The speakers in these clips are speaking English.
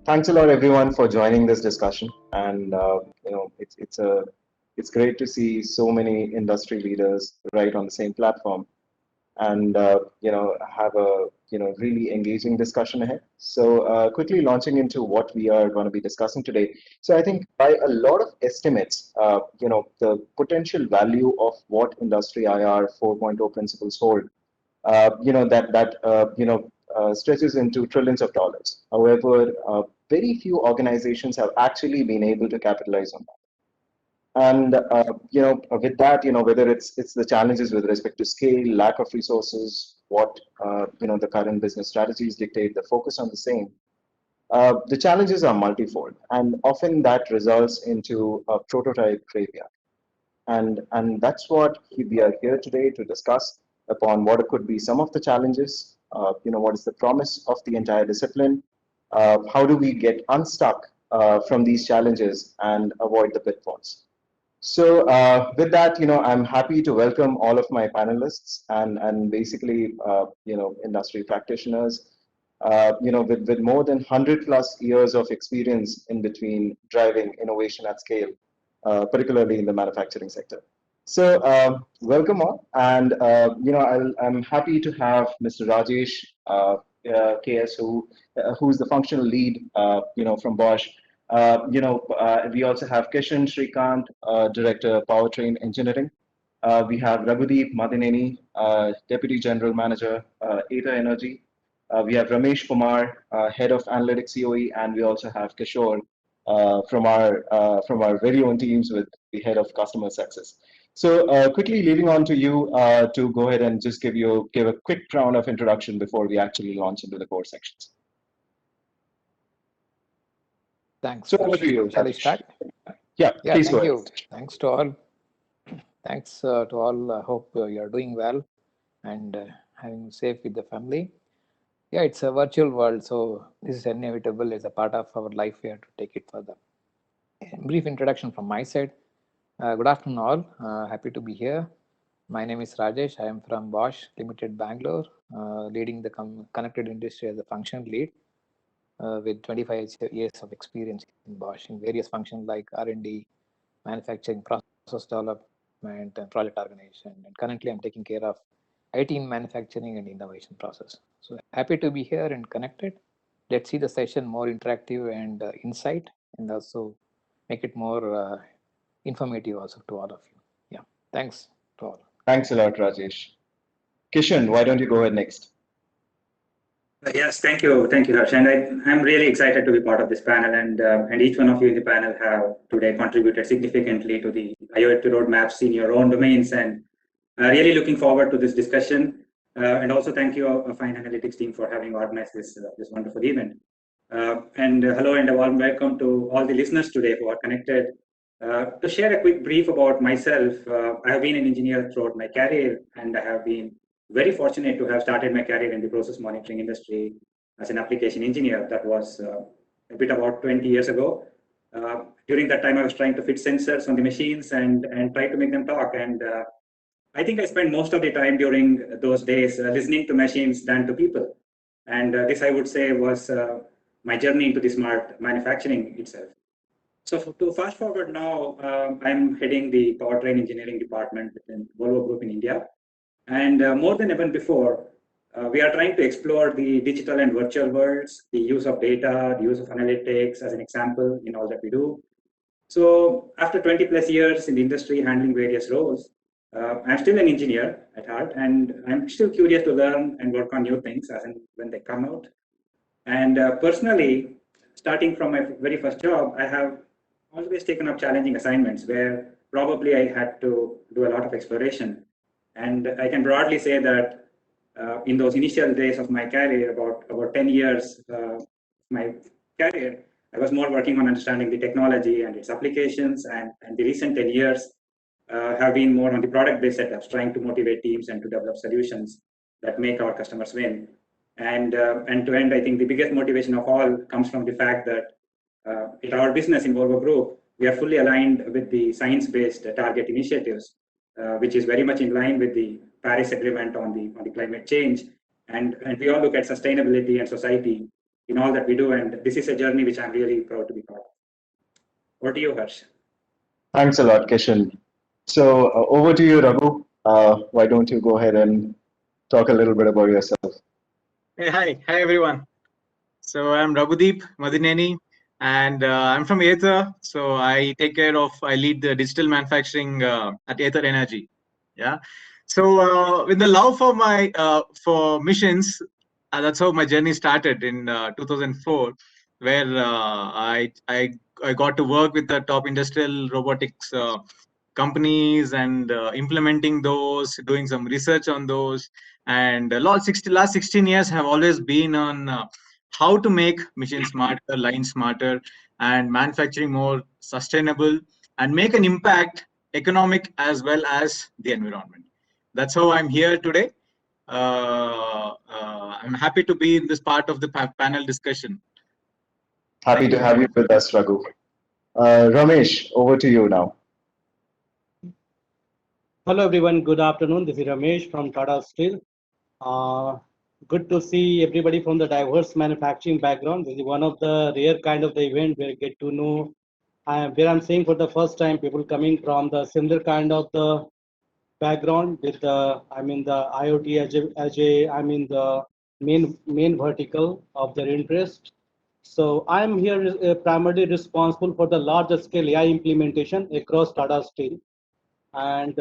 Thanks a lot, everyone, for joining this discussion. And it's great to see so many industry leaders right on the same platform, and have a really engaging discussion ahead. So quickly launching into what we are going to be discussing today. So I think by a lot of estimates, the potential value of what industry IR 4.0 principles hold, stretches into trillions of dollars. However, very few organizations have actually been able to capitalize on that. And with that, whether it's the challenges with respect to scale, lack of resources, what the current business strategies dictate, the focus on the same. The challenges are multifold, and often that results into a prototype graveyard. And that's what we are here today to discuss upon what could be some of the challenges. What is the promise of the entire discipline? How do we get unstuck from these challenges and avoid the pitfalls? So with that, I'm happy to welcome all of my panelists and basically, industry practitioners, with more than 100 plus years of experience in between driving innovation at scale, particularly in the manufacturing sector. So welcome all, and I'm happy to have Mr. Rajesh KS, who's the functional lead, from Bosch. We also have Kishan Sreenath, Director Powertrain Engineering. We have Raghudeep Madineni, Deputy General Manager, Eta Energy. We have Ramesh, Head of Analytics CoE, and we also have Kishore from our very own teams with the Head of Customer Success. So quickly leaving on to you to go ahead and just give a quick round of introduction before we actually launch into the core sections. Thanks. So over to you. Shall I start? Yeah, please go thank ahead. you. Thanks to all. Thanks to all. I hope you are doing well and having safe with the family. Yeah, it's a virtual world, so this is inevitable as a part of our life. We have to take it further. Brief introduction from my side. Good afternoon, all. Happy to be here. My name is Rajesh. I am from Bosch Limited, Bangalore, leading the connected industry as a function lead. With 25 years of experience in Bosch in various functions like R&D, manufacturing, process development, and project organization. And currently, I'm taking care of IT in manufacturing and innovation process. So happy to be here and connected. Let's see the session more interactive and insight, and also make it more informative also to all of you. Yeah, thanks to all. Thanks a lot, Rajesh. Kishan, why don't you go ahead next? Yes, thank you, Harsh. And I'm really excited to be part of this panel, and each one of you in the panel have today contributed significantly to the IoT roadmaps in your own domains, and really looking forward to this discussion. And also thank you, Affine Analytics team, for having organized this wonderful event. And hello and a warm welcome to all the listeners today who are connected. To share a quick brief about myself, I have been an engineer throughout my career, and I have been very fortunate to have started my career in the process monitoring industry as an application engineer. That was a bit about 20 years ago. During that time, I was trying to fit sensors on the machines and try to make them talk. And I think I spent most of the time during those days listening to machines than to people. And this, I would say, was my journey into the smart manufacturing itself. So to fast forward now, I'm heading the powertrain engineering department within Volvo Group in India. And more than ever before, we are trying to explore the digital and virtual worlds, the use of data, the use of analytics as an example in all that we do. So after 20 plus years in the industry handling various roles, I'm still an engineer at heart, and I'm still curious to learn and work on new things as and when they come out. And personally, starting from my very first job, I have always taken up challenging assignments where probably I had to do a lot of exploration. And I can broadly say that in those initial days of my career, about 10 years my career, I was more working on understanding the technology and its applications, and the recent 10 years have been more on the product-based setups, trying to motivate teams and to develop solutions that make our customers win. And to end, I think the biggest motivation of all comes from the fact that in our business in Volvo Group, we are fully aligned with the science-based target initiatives, which is very much in line with the Paris Agreement on the climate change. And we all look at sustainability and society in all that we do. And this is a journey which I'm really proud to be part of. Over to you, Harsh. Thanks a lot, Kishan. So over to you, Raghu. Why don't you go ahead and talk a little bit about yourself? Hey, hi everyone. So I'm Raghudeep Madineni, and I'm from Aether. So I lead the digital manufacturing at Aether Energy. Yeah. So with the love for for missions, that's how my journey started in 2004, where I got to work with the top industrial robotics companies and implementing those, doing some research on those. And last 16 years have always been on how to make machines smarter, lines smarter, and manufacturing more sustainable and make an impact, economic as well as the environment. That's how I'm here today. I'm happy to be in this part of the panel discussion. Happy to have you with us, Raghu. Ramesh, over to you now. Hello everyone, good afternoon. This is Ramesh from Tata Steel. Good to see everybody from the diverse manufacturing background. This is one of the rare kind of the event where I get to know, where I'm seeing for the first time people coming from the similar kind of the background with the, the IoT the main vertical of their interest. So I'm here primarily responsible for the larger scale AI implementation across Tata Steel, and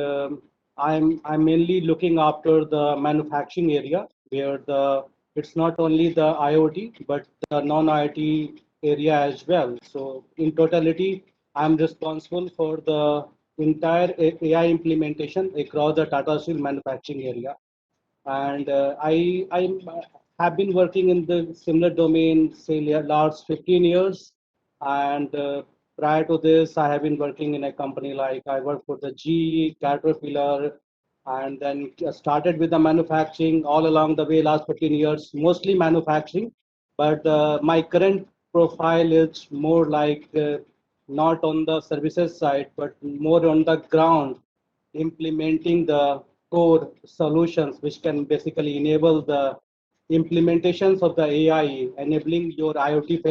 I'm mainly looking after the manufacturing area where it's not only the IoT but the non-IoT area as well. So in totality, I'm responsible for the entire AI implementation across the Tata Steel manufacturing area. And have been working in the similar domain say last 15 years, and prior to this I have been working in a company like I worked for the GE, Caterpillar, and then started with the manufacturing all along the way last 15 years, mostly manufacturing. But my current profile is more like not on the services side but more on the ground, implementing the core solutions which can basically enable the implementations of the AI, enabling your IoT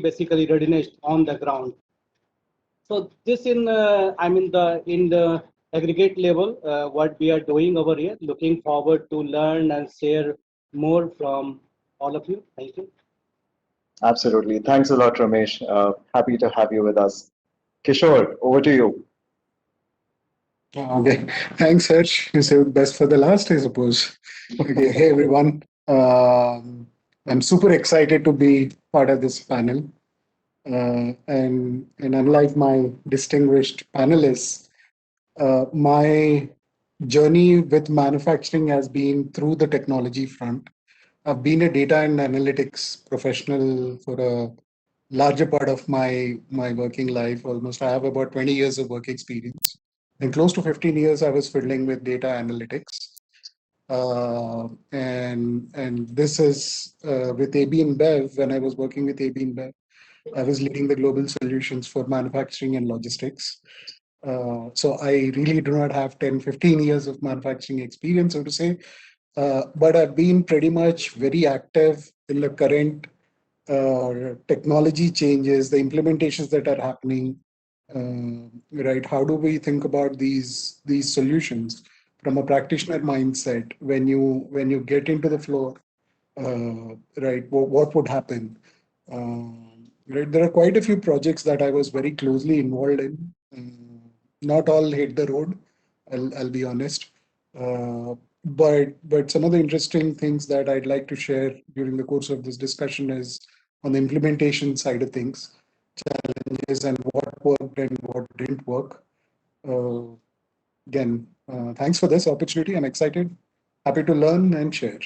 basically readiness on the ground. So this in the aggregate level, what we are doing over here. Looking forward to learn and share more from all of you. Thank you. Absolutely. Thanks a lot, Ramesh. Happy to have you with us. Kishore, over to you. Okay, thanks, Harsh. You saved best for the last, I suppose. Okay, hey everyone. I'm super excited to be part of this panel. And unlike my distinguished panelists, my journey with manufacturing has been through the technology front. I've been a data and analytics professional for a larger part of my working life. Almost, I have about 20 years of work experience. In close to 15 years, I was fiddling with data analytics. And this is with AB InBev. When I was working with AB InBev, I was leading the global solutions for manufacturing and logistics. So I really do not have 10, 15 years of manufacturing experience, so to say. But I've been pretty much very active in the current technology changes, the implementations that are happening, right? How do we think about these solutions from a practitioner mindset when you get into the floor, right? What would happen? Right, there are quite a few projects that I was very closely involved in. Not all hit the road, I'll be honest. But some of the interesting things that I'd like to share during the course of this discussion is on the implementation side of things, challenges and what worked and what didn't work. Again, thanks for this opportunity. I'm excited, happy to learn and share.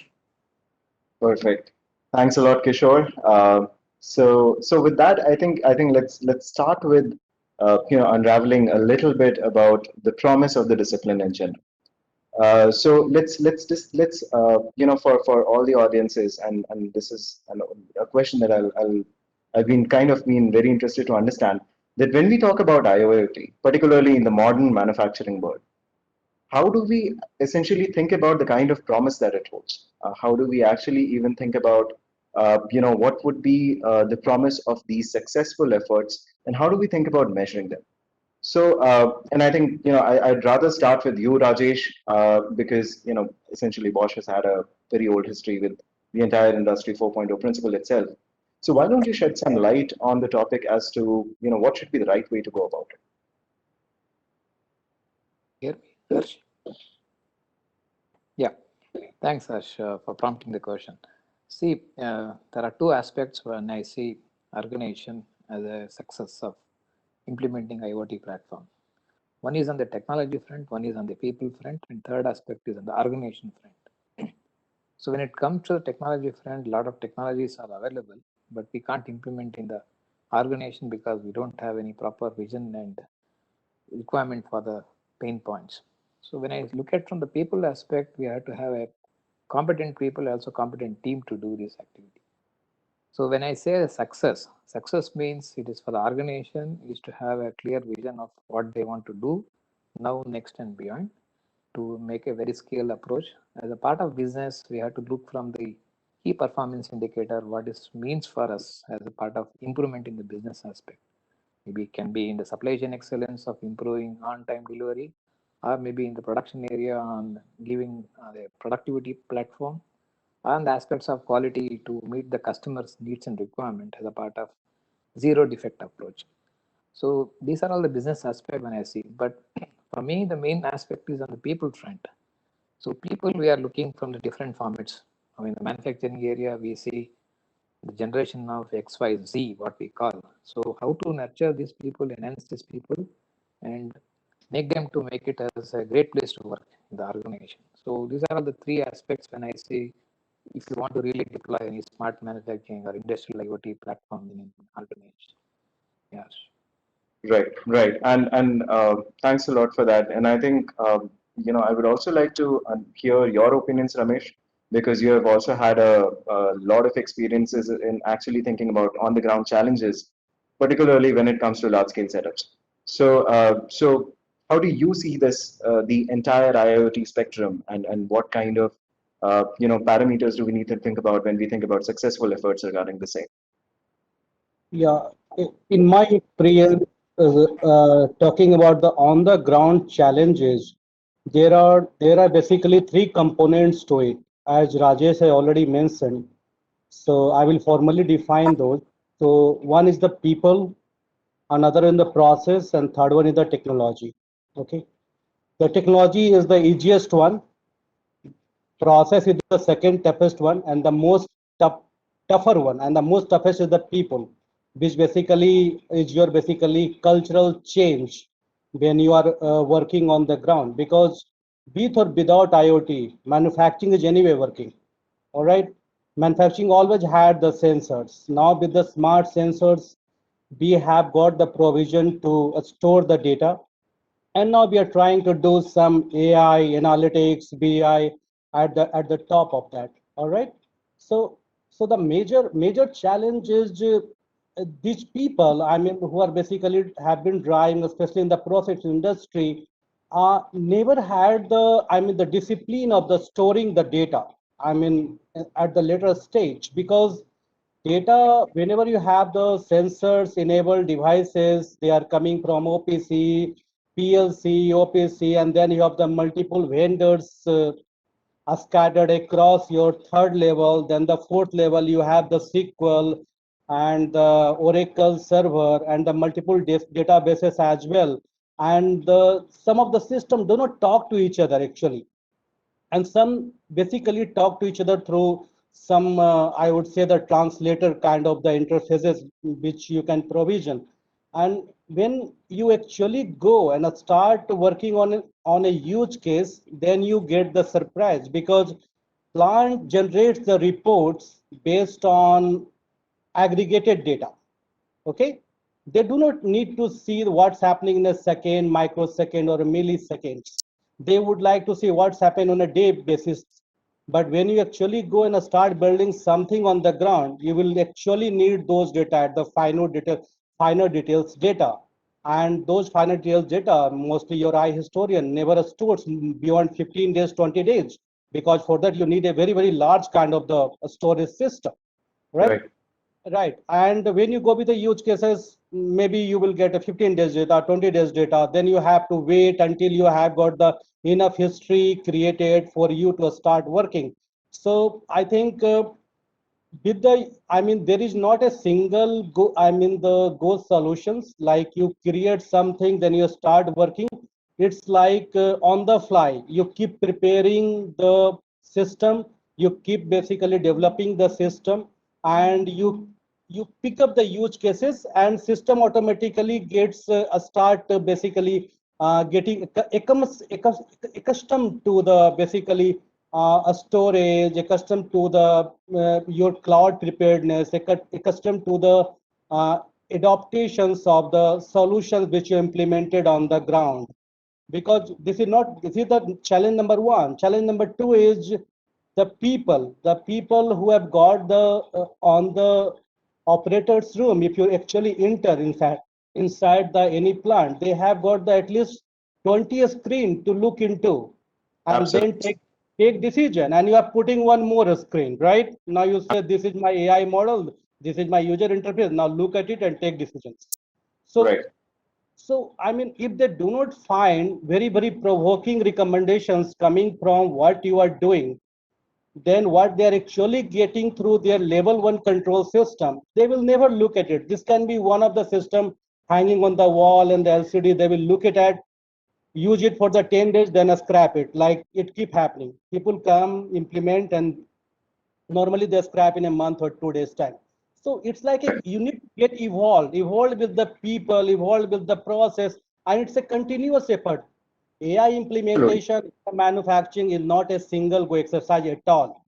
Perfect. Thanks a lot, Kishore. So with that, I think let's start with unraveling a little bit about the promise of the discipline in general. So let's for all the audiences, and this is a question that I've been very interested to understand, that when we talk about IoT, particularly in the modern manufacturing world, how do we essentially think about the kind of promise that it holds? How do we actually even think about what would be the promise of these successful efforts, and how do we think about measuring them? So, and I think, I'd rather start with you, Rajesh, because, essentially Bosch has had a very old history with the entire Industry 4.0 principle itself. So why don't you shed some light on the topic as to, what should be the right way to go about it? Hear me, Harsh? Yeah, thanks, Harsh, for prompting the question. See, there are two aspects when I see organization as a success of implementing IoT platform. One is on the technology front, one is on the people front, and third aspect is on the organization front. So when it comes to the technology front, a lot of technologies are available, but we can't implement in the organization because we don't have any proper vision and requirement for the pain points. So when I look at from the people aspect, we have to have a competent people, also competent team to do this activity. So when I say success, success means it is for the organization is to have a clear vision of what they want to do now, next, and beyond, to make a very scale approach. As a part of business, we have to look from the key performance indicator, what is means for us as a part of improvement in the business aspect. Maybe it can be in the supply chain excellence of improving on-time delivery, or maybe in the production area on giving the productivity platform, and the aspects of quality to meet the customer's needs and requirement as a part of zero defect approach. So these are all the business aspect when I see. But for me, the main aspect is on the people front. So people, we are looking from the different formats. I mean, the manufacturing area, we see the generation of X, Y, Z, what we call. So how to nurture these people, enhance these people, and make them to make it as a great place to work in the organization. So these are all the three aspects when I say if you want to really deploy any smart manufacturing or industrial IoT platform in an organization. Yes. Right, right, and thanks a lot for that. And I think I would also like to hear your opinions, Ramesh, because you have also had a lot of experiences in actually thinking about on-the-ground challenges, particularly when it comes to large-scale setups. So how do you see this, the entire IoT spectrum, and what kind of parameters do we need to think about when we think about successful efforts regarding the same? Yeah, in my experience, talking about the on-the-ground challenges, there are basically three components to it, as Rajesh I already mentioned. So I will formally define those. So one is the people, another in the process, and third one is the technology. Okay, the technology is the easiest one. Process is the second toughest one, and the most tougher one, and the most toughest is the people, which basically is your basically cultural change when you are working on the ground. Because with or without IoT, manufacturing is anyway working. All right, manufacturing always had the sensors. Now with the smart sensors, we have got the provision to store the data, and now we are trying to do some AI analytics, BI at the top of that. All right. So the major challenge is these people. I mean, who are basically have been driving, especially in the process industry, never had the discipline of the storing the data. I mean, at the later stage, because data, whenever you have the sensors enabled devices, they are coming from OPC, PLC, OPC, and then you have the multiple vendors are scattered across your third level. Then the fourth level, you have the SQL and the Oracle server and the multiple databases as well. And some of the systems do not talk to each other actually, and some basically talk to each other through some I would say the translator kind of the interfaces which you can provision. And when you actually go and start working on a huge case, then you get the surprise, because plant generates the reports based on aggregated data. Okay, they do not need to see what's happening in a second, microsecond, or a milliseconds. They would like to see what's happened on a day basis. But when you actually go and start building something on the ground, you will actually need those data at the finer details data. And those finer details data, mostly your eye historian never stores beyond 15 days, 20 days, because for that you need a very large kind of the storage system. right? Right. And when you go with the use cases, maybe you will get a 15 days data, 20 days data. Then you have to wait until you have got the enough history created for you to start working. So I think with the, I mean, there is not a single go, I mean, the go solutions like you create something, then you start working. It's like on the fly. You keep preparing the system. You keep basically developing the system, and you pick up the use cases, and system automatically gets a start basically getting accustomed to the basically a storage, accustomed to the your cloud preparedness, accustomed to the adaptations of the solutions which you implemented on the ground. Because this is not, this is the challenge number one. Challenge number two is the people who have got the on the operator's room. If you actually enter inside the any plant, they have got the at least 20 screen to look into, and Absolutely. then take decision. And you are putting one more screen, right? Now you say this is my AI model, this is my user interface. Now look at it and take decisions. So Right. so, I mean, if they do not find very, very provoking recommendations coming from what you are doing, then what they are actually getting through their level one control system, they will never look at it. This can be one of the system hanging on the wall and the LCD. They will look at, use it for the 10 days, then scrap it. Like it keep happening. People come, implement, and normally they scrap in a month or 2 days time. So it's like you need to get evolved with the people, evolved with the process, and it's a continuous effort. AI Absolutely. implementation in manufacturing is not a single go exercise at all.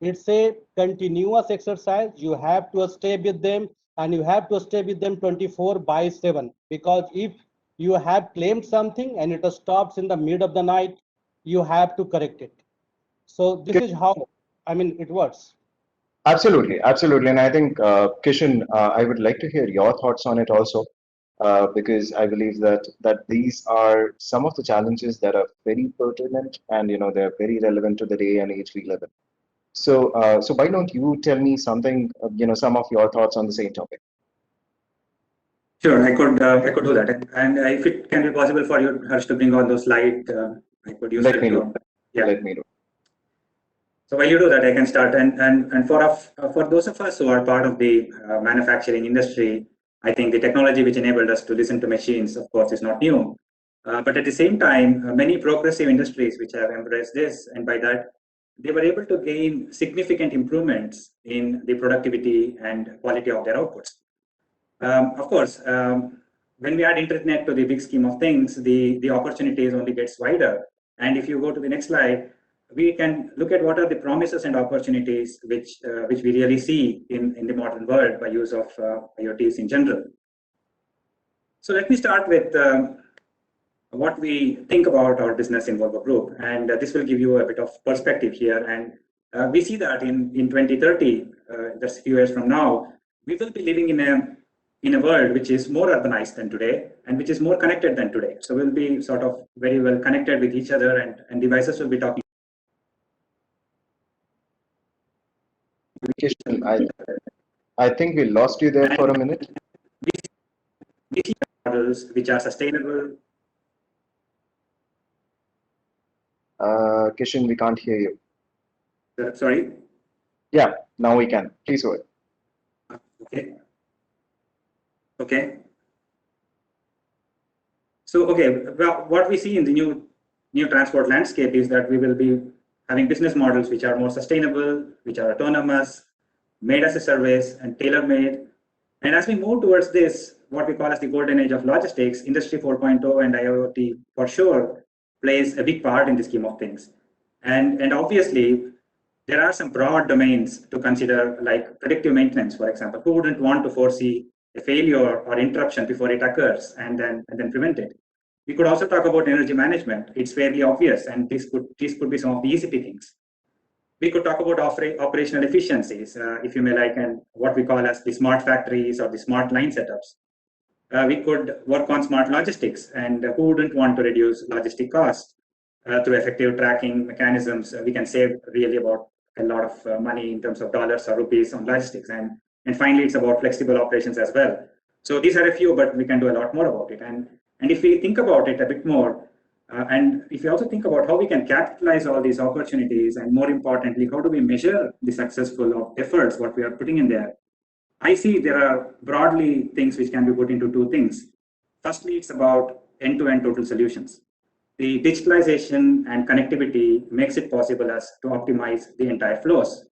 It's a continuous exercise. You have to stay with them, and you have to stay with them 24 by 7, because if you have claimed something and it stops in the mid of the night, you have to correct it. So this is how, I mean, it works. Absolutely, absolutely. And I think, Kishan, I would like to hear your thoughts on it also, because I believe that these are some of the challenges that are very pertinent, and they're very relevant to the day and age we live in. So why don't you tell me something, some of your thoughts on the same topic? Sure, I could do that, and if it can be possible for you, Harsh, to bring on those slides, I could use Let it me to. know. Yeah. Let me know. So while you do that, I can start. And for those of us who are part of the manufacturing industry, I think the technology which enabled us to listen to machines, of course, is not new. But at the same time, many progressive industries which have embraced this, and by that, they were able to gain significant improvements in the productivity and quality of their outputs. Of course, when we add internet to the big scheme of things, the opportunities only gets wider. And if you go to the next slide, we can look at what are the promises and opportunities which we really see in the modern world by use of IoTs in general. So let me start with what we think about our business in Volvo Group, and this will give you a bit of perspective here. And we see that in 2030, just a few years from now, we will be living in a world which is more urbanized than today and which is more connected than today. So we'll be sort of very well connected with each other, and devices will be talking. Kishan, I think we lost you there for a minute. We see models which are sustainable. Kishan, we can't hear you. Sorry. Yeah, now we can. Please go ahead. Okay. Okay. So, okay, well, what we see in the new transport landscape is that we will be having business models which are more sustainable, which are autonomous, made as a service, and tailor-made. And as we move towards this, what we call as the golden age of logistics, Industry 4.0 and IoT for sure plays a big part in the scheme of things. And obviously, there are some broad domains to consider, like predictive maintenance, for example. Who wouldn't want to foresee a failure or interruption before it occurs and then prevent it? We could also talk about energy management. It's fairly obvious, and these could be some of the easy pickings. We could talk about operational efficiencies, if you may like, and what we call as the smart factories or the smart line setups. We could work on smart logistics, and who wouldn't want to reduce logistic costs through effective tracking mechanisms? We can save really about a lot of money in terms of dollars or rupees on logistics. And finally, it's about flexible operations as well. So these are a few, but we can do a lot more about it. And if we think about it a bit more, and if we also think about how we can capitalize all these opportunities, and more importantly, how do we measure the successful of efforts, what we are putting in there, I see there are broadly things which can be put into two things. Firstly, it's about end-to-end total solutions. The digitalization and connectivity makes it possible as to optimize the entire flows.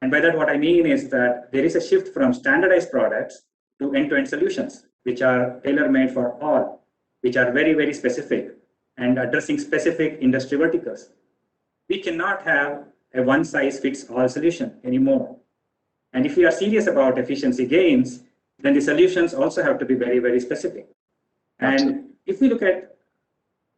And by that, what I mean is that there is a shift from standardized products to end-to-end solutions, which are tailor-made for all, which are very, very specific and addressing specific industry verticals. We cannot have a one-size-fits-all solution anymore. And if we are serious about efficiency gains, then the solutions also have to be very, very specific. And if we look at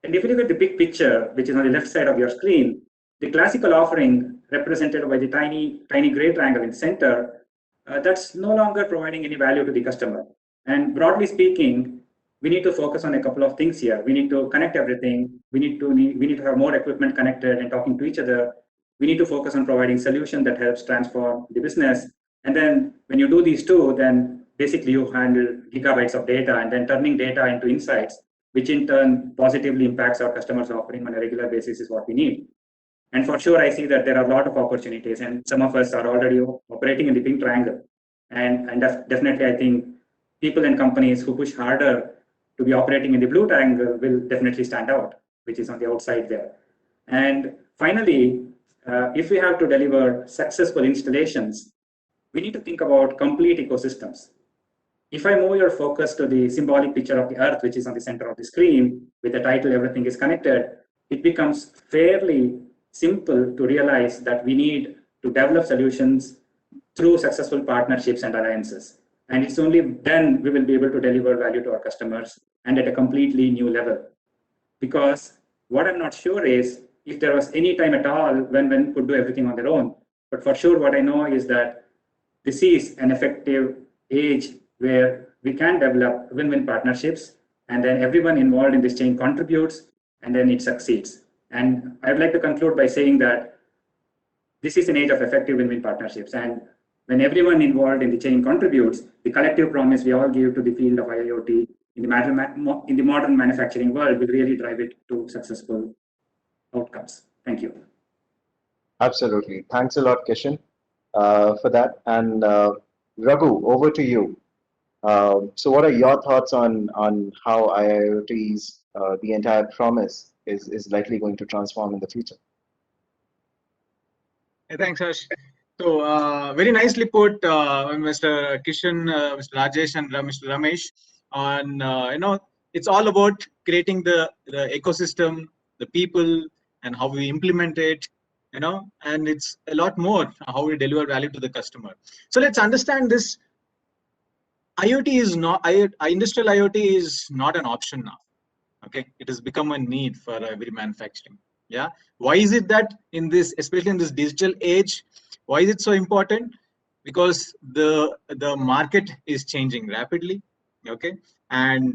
the big picture, which is on the left side of your screen, the classical offering represented by the tiny gray triangle in the center, that's no longer providing any value to the customer. And broadly speaking, we need to focus on a couple of things here. We need to connect everything. We need to have more equipment connected and talking to each other. We need to focus on providing solution that helps transform the business. And then when you do these two, then basically you handle gigabytes of data and then turning data into insights, which in turn positively impacts our customers' offering on a regular basis is what we need. And for sure, I see that there are a lot of opportunities, and some of us are already operating in the pink triangle. And definitely, I think people and companies who push harder to be operating in the blue triangle will definitely stand out, which is on the outside there. And finally, if we have to deliver successful installations, we need to think about complete ecosystems. If I move your focus to the symbolic picture of the Earth, which is on the center of the screen, with the title "Everything is Connected," it becomes fairly simple to realize that we need to develop solutions through successful partnerships and alliances. And it's only then we will be able to deliver value to our customers and at a completely new level. Because what I'm not sure is if there was any time at all when men could do everything on their own. But for sure, what I know is that this is an effective age where we can develop win-win partnerships, and then everyone involved in this chain contributes, and then it succeeds. And I'd like to conclude by saying that this is an age of effective win-win partnerships. And when everyone involved in the chain contributes, the collective promise we all give to the field of IIoT in the modern manufacturing world will really drive it to successful outcomes. Thank you. Absolutely. Thanks a lot, Kishan, for that. And Raghu, over to you. So what are your thoughts on how IIoT's, the entire promise is likely going to transform in the future? Hey, thanks, Harsh. So very nicely put, Mr. Kishan, Mr. Rajesh, and Mr. Ramesh. On it's all about creating the ecosystem, the people, and how we implement it. And it's a lot more how we deliver value to the customer. So let's understand this. IoT is not industrial IoT is not an option now. Okay, it has become a need for every manufacturing. Yeah, why is it that in this, especially in this digital age, why is it so important? Because the market is changing rapidly. Okay, and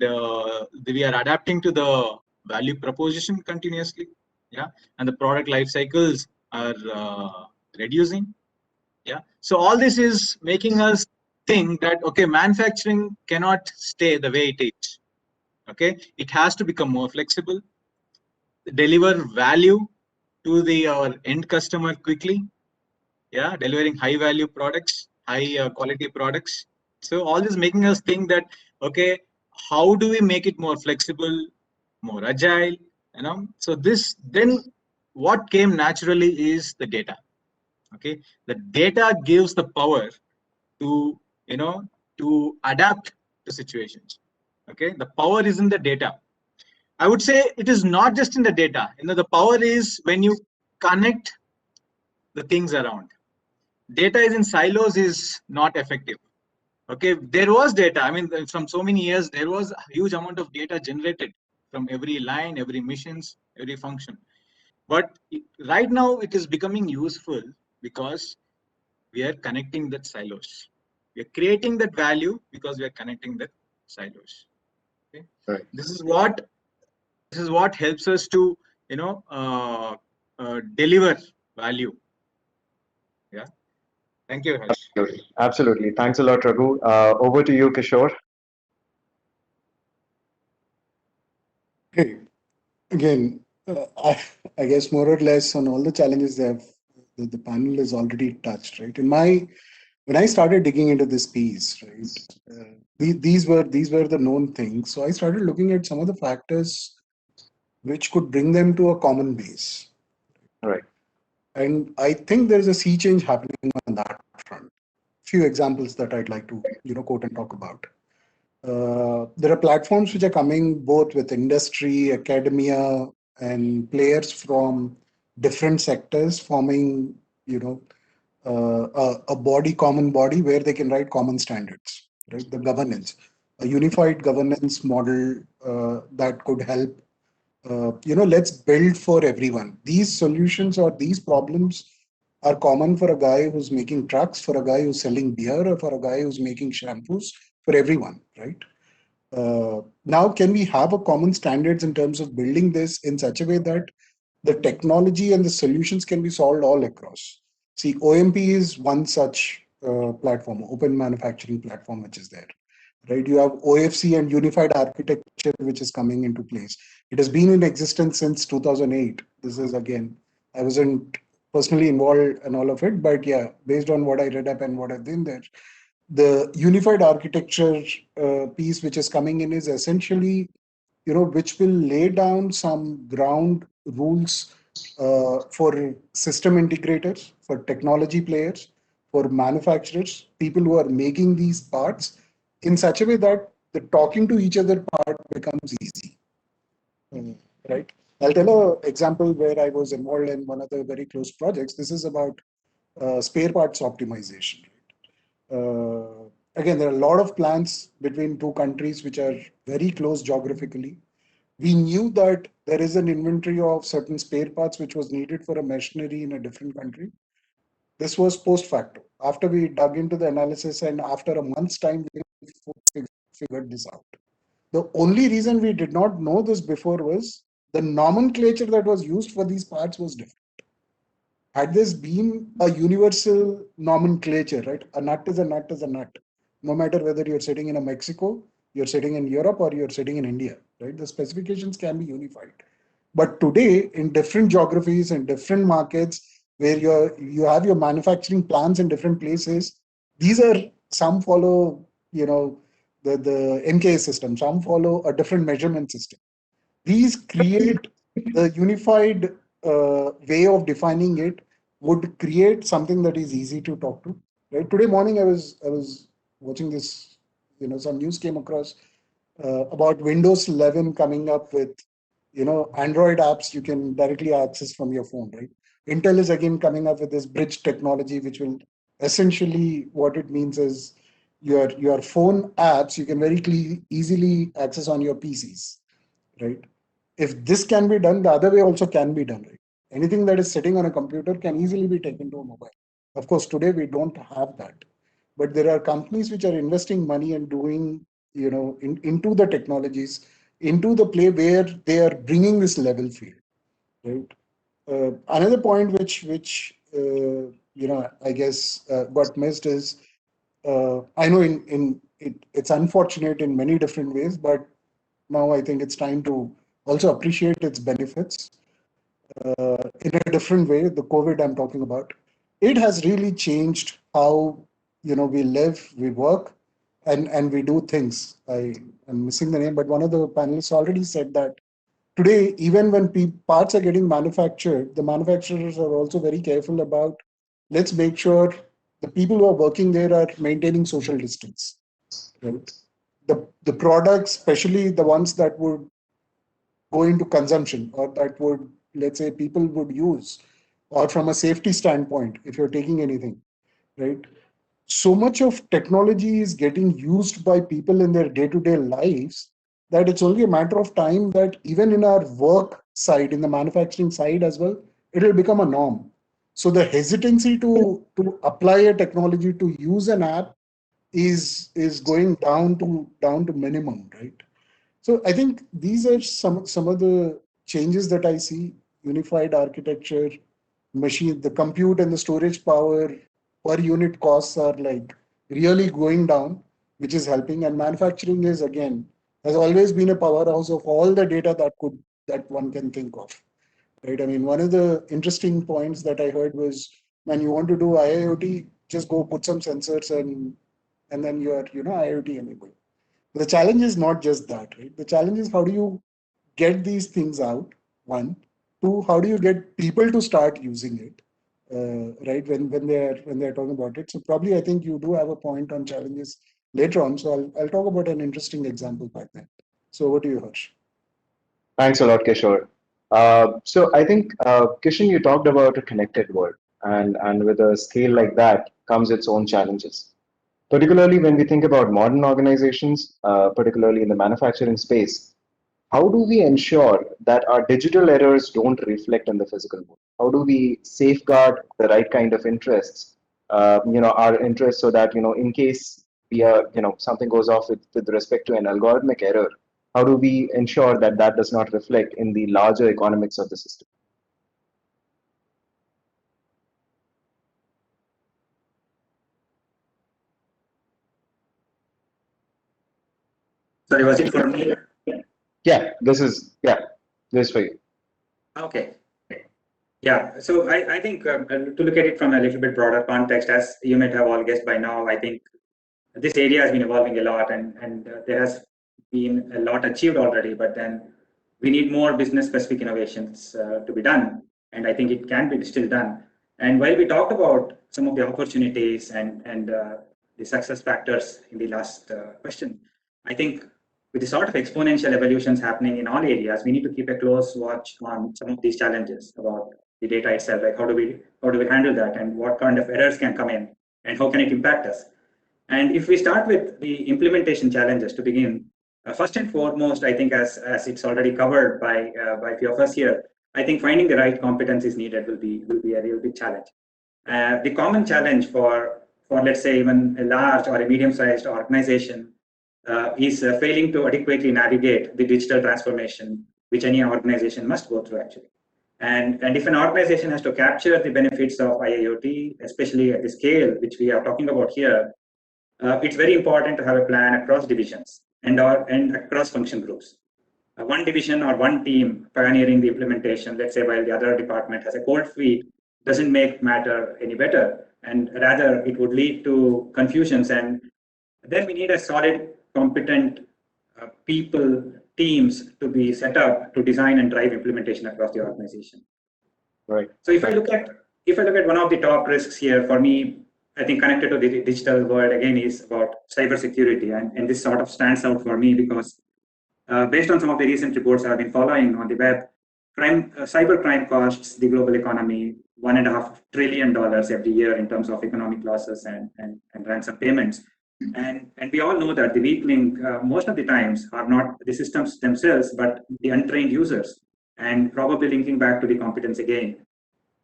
we are adapting to the value proposition continuously. Yeah, and the product life cycles are reducing. Yeah, so all this is making us think that okay, manufacturing cannot stay the way it is. Okay, it has to become more flexible, deliver value to our end customer quickly. Yeah, delivering high value products, high quality products. So all this making us think that okay, how do we make it more flexible, more agile? So this then what came naturally is the data. Okay, the data gives the power to to adapt to situations. Okay, the power is in the data. I would say it is not just in the data. The power is when you connect the things around. Data is in silos is not effective. Okay, there was data. I mean, from so many years, there was a huge amount of data generated from every line, every missions, every function. But right now, it is becoming useful because we are connecting that silos. We are creating that value because we are connecting that silos. Okay, right. This is what helps us to deliver value Thank you, Harsh. Absolutely. Thanks a lot, Raghu. Over to you, Kishore. Okay. Again, I guess more or less on all the challenges the panel has already touched, right? When I started digging into this piece, right, these were the known things. So I started looking at some of the factors which could bring them to a common base. Right. And I think there's a sea change happening on that front. Few examples that I'd like to, quote and talk about. There are platforms which are coming both with industry, academia, and players from different sectors forming, a common body where they can write common standards, right? The governance, a unified governance model that could help. Let's build for everyone. These solutions or these problems are common for a guy who's making trucks, for a guy who's selling beer, or for a guy who's making shampoos, for everyone, right? Now, can we have a common standards in terms of building this in such a way that the technology and the solutions can be solved all across? See, OMP is one such platform, open manufacturing platform, which is there, right? You have OFC and unified architecture, which is coming into place. It has been in existence since 2008. This is again, I wasn't personally involved in all of it, but yeah, based on what I read up and what I've been there, the unified architecture piece which is coming in is essentially, which will lay down some ground rules for system integrators, for technology players, for manufacturers, people who are making these parts in such a way that the talking to each other part becomes easy. Right? I'll tell an example where I was involved in one of the very close projects. This is about spare parts optimization. Again, there are a lot of plants between two countries which are very close geographically. We knew that there is an inventory of certain spare parts which was needed for a machinery in a different country. This was post facto. After we dug into the analysis and after a month's time, we figured this out. The only reason we did not know this before was the nomenclature that was used for these parts was different. Had this been a universal nomenclature, right? A nut is a nut is a nut. No matter whether you're sitting in a Mexico, you're sitting in Europe, or you're sitting in India, right? The specifications can be unified. But today, in different geographies and different markets, where you have your manufacturing plants in different places, these are some follow, the MKA system, some follow a different measurement system. These create the unified way of defining it would create something that is easy to talk to. Right? Today morning, I was watching this. Some news came across about Windows 11 coming up with Android apps you can directly access from your phone. Right? Intel is again coming up with this bridge technology, which will essentially what it means is your phone apps you can very easily access on your PCs. Right? If this can be done, the other way also can be done, right? Anything that is sitting on a computer can easily be taken to a mobile. Of course, today we don't have that, but there are companies which are investing money and doing, into the technologies, into the play where they are bringing this level field, right? Another point which I guess got missed is I know it's unfortunate in many different ways, but now I think it's time to also appreciate its benefits in a different way. The COVID I'm talking about, it has really changed how we live, we work, and we do things. I'm missing the name, but one of the panelists already said that today, even when parts are getting manufactured, the manufacturers are also very careful about let's make sure the people who are working there are maintaining social distance. Right? The products, especially the ones that would go into consumption or that would, let's say, people would use, or from a safety standpoint, if you're taking anything, right? So much of technology is getting used by people in their day-to-day lives that it's only a matter of time that even in our work side, in the manufacturing side as well, it will become a norm. So the hesitancy to apply a technology, to use an app, is going down to minimum, right? So I think these are some of the changes that I see: unified architecture, machine, the compute and the storage power per unit costs are like really going down, which is helping. And manufacturing is, again, has always been a powerhouse of all the data that one can think of, right? I mean, one of the interesting points that I heard was, when you want to do IIoT, just go put some sensors and then you are, IIoT enabled. The challenge is not just that, right? The challenge is, how do you get these things out? One, two, how do you get people to start using it? Right, when they're talking about it. So probably I think you do have a point on challenges later on. So I'll talk about an interesting example back then. So over to you, Harsh. Thanks a lot, Kishore. So I think, Kishan, you talked about a connected world, and with a scale like that comes its own challenges. Particularly when we think about modern organizations, particularly in the manufacturing space, how do we ensure that our digital errors don't reflect in the physical world? How do we safeguard the right kind of interests, our interests, so that, in case we are, something goes off with respect to an algorithmic error, how do we ensure that that does not reflect in the larger economics of the system? Sorry, was it for me? Yeah, this is for you. Okay. Yeah, so I think to look at it from a little bit broader context, as you might have all guessed by now, I think this area has been evolving a lot, and there has been a lot achieved already, but then we need more business specific innovations to be done, and I think it can be still done. And while we talked about some of the opportunities and the success factors in the last question, I think with the sort of exponential evolutions happening in all areas, we need to keep a close watch on some of these challenges about the data itself, like how do we handle that, and what kind of errors can come in, and how can it impact us. And if we start with the implementation challenges to begin, first and foremost, I think as it's already covered by a few of us here, I think finding the right competencies needed will be a real big challenge. The common challenge for let's say even a large or a medium-sized organization is failing to adequately navigate the digital transformation which any organization must go through actually. And if an organization has to capture the benefits of IIoT, especially at the scale which we are talking about here, it's very important to have a plan across divisions and across function groups. One division or one team pioneering the implementation, let's say, while the other department has a cold feet, doesn't make matter any better, and rather it would lead to confusions. And then we need a solid, competent teams to be set up to design and drive implementation across the organization. Right. So if I look at one of the top risks here for me, I think connected to the digital world again is about cybersecurity, and this sort of stands out for me because based on some of the recent reports I've been following on the web, cybercrime costs the global economy $1.5 trillion every year in terms of economic losses and ransom payments. And we all know that the weak link most of the times are not the systems themselves, but the untrained users, and probably linking back to the competence again.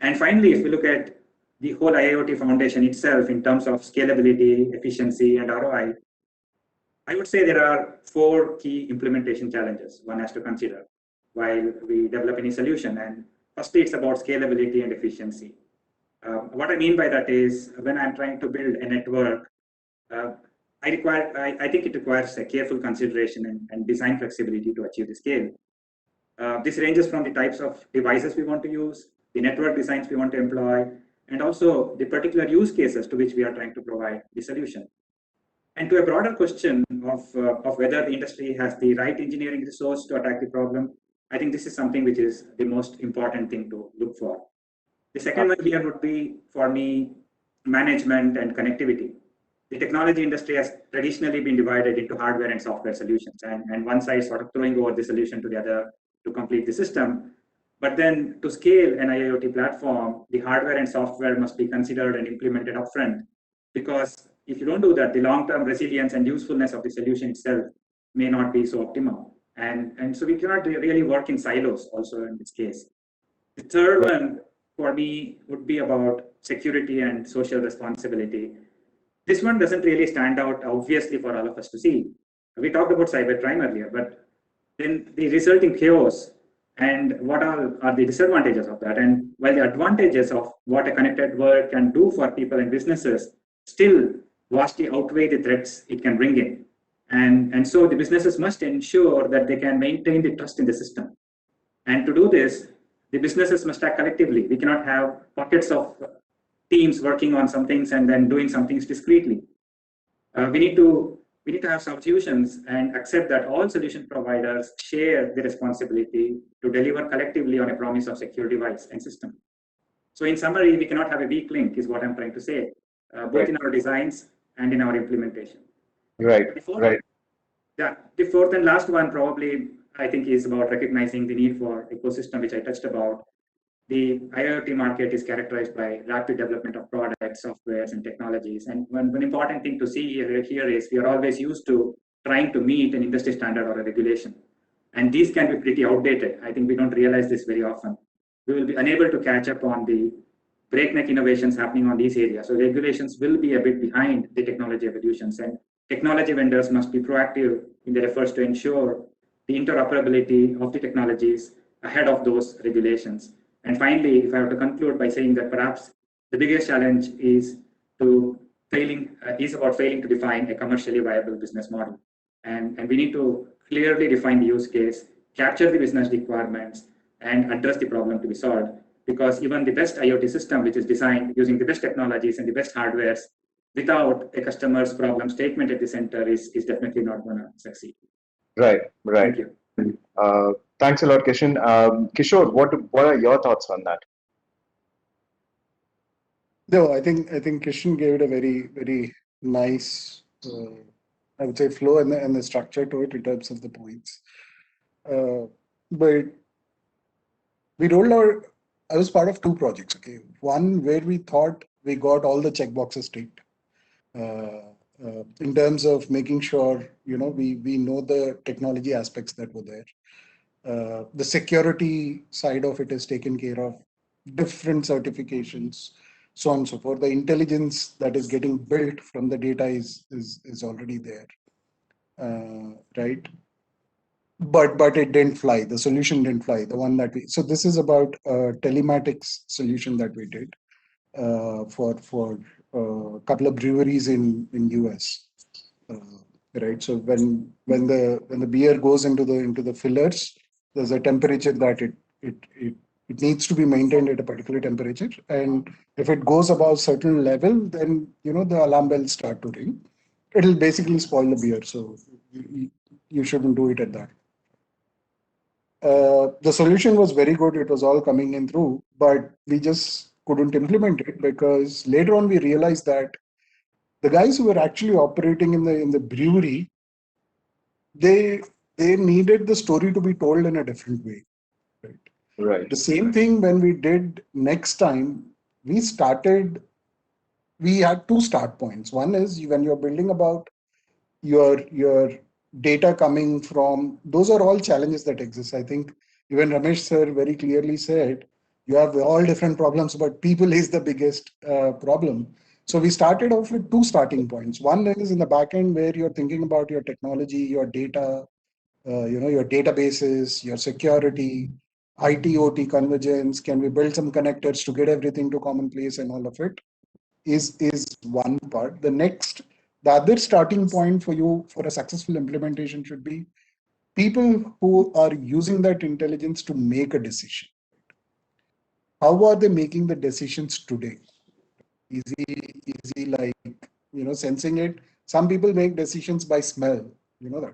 And finally, if we look at the whole IIoT foundation itself in terms of scalability, efficiency, and ROI, I would say there are 4 key implementation challenges one has to consider while we develop any solution. And firstly, it's about scalability and efficiency. What I mean by that is when I'm trying to build a network, I think it requires a careful consideration and design flexibility to achieve the scale. This ranges from the types of devices we want to use, the network designs we want to employ, and also the particular use cases to which we are trying to provide the solution. And to a broader question of whether the industry has the right engineering resource to attack the problem, I think this is something which is the most important thing to look for. The second one here would be, for me, management and connectivity. The technology industry has traditionally been divided into hardware and software solutions, and one side sort of throwing over the solution to the other to complete the system. But then to scale an IIoT platform, the hardware and software must be considered and implemented upfront, because if you don't do that, the long-term resilience and usefulness of the solution itself may not be so optimal. And so we cannot really work in silos also in this case. The third one for me would be about security and social responsibility. This one doesn't really stand out obviously for all of us to see. We talked about cybercrime earlier, but then the resulting chaos and what are the disadvantages of that. And while the advantages of what a connected world can do for people and businesses still vastly outweigh the threats it can bring in. And so the businesses must ensure that they can maintain the trust in the system. And to do this, the businesses must act collectively. We cannot have pockets of teams working on some things and then doing some things discreetly. We need to have solutions and accept that all solution providers share the responsibility to deliver collectively on a promise of secure device and system. So in summary, we cannot have a weak link is what I'm trying to say, both in our designs and in our implementation. Right, right. Yeah, the fourth and last one probably I think is about recognizing the need for ecosystem, which I touched about. The IoT market is characterized by rapid development of products, softwares, and technologies. And one important thing to see here is we are always used to trying to meet an industry standard or a regulation. And these can be pretty outdated. I think we don't realize this very often. We will be unable to catch up on the breakneck innovations happening on these areas. So regulations will be a bit behind the technology evolutions, and technology vendors must be proactive in their efforts to ensure the interoperability of the technologies ahead of those regulations. And finally, if I have to conclude by saying that perhaps the biggest challenge is about failing to define a commercially viable business model. And we need to clearly define the use case, capture the business requirements, and address the problem to be solved. Because even the best IoT system, which is designed using the best technologies and the best hardwares, without a customer's problem statement at the center, is definitely not going to succeed. Right, right. Thank you. Thanks a lot, Kishan. Kishore, what are your thoughts on that? No, I think Kishan gave it a very nice, I would say, flow and the structure to it in terms of the points. But we rolled out. I was part of two projects. Okay, one where we thought we got all the checkboxes ticked in terms of making sure we know the technology aspects that were there. The security side of it is taken care of, different certifications, so on and so forth. The intelligence that is getting built from the data is already there, right? But it didn't fly. The solution didn't fly. The one that so this is about a telematics solution that we did for a couple of breweries in US. Right. So when the beer goes into the fillers, there's a temperature that it needs to be maintained at a particular temperature, and if it goes above certain level, then the alarm bells start to ring. It'll basically spoil the beer, so you shouldn't do it at that. The solution was very good. It was all coming in through, but we just couldn't implement it because later on we realized that the guys who were actually operating in the brewery, they needed the story to be told in a different way. Right. Right. The same thing when we did next time, we had two start points. One is when you're building about your data coming from, those are all challenges that exist. I think even Ramesh sir very clearly said, you have all different problems, but people is the biggest problem. So we started off with two starting points. One is in the back end where you're thinking about your technology, your data, your databases, your security, IT, OT convergence. Can we build some connectors to get everything to common place and all of it is one part. The other starting point for you for a successful implementation should be people who are using that intelligence to make a decision. How are they making the decisions today? Easy like, sensing it. Some people make decisions by smell, that.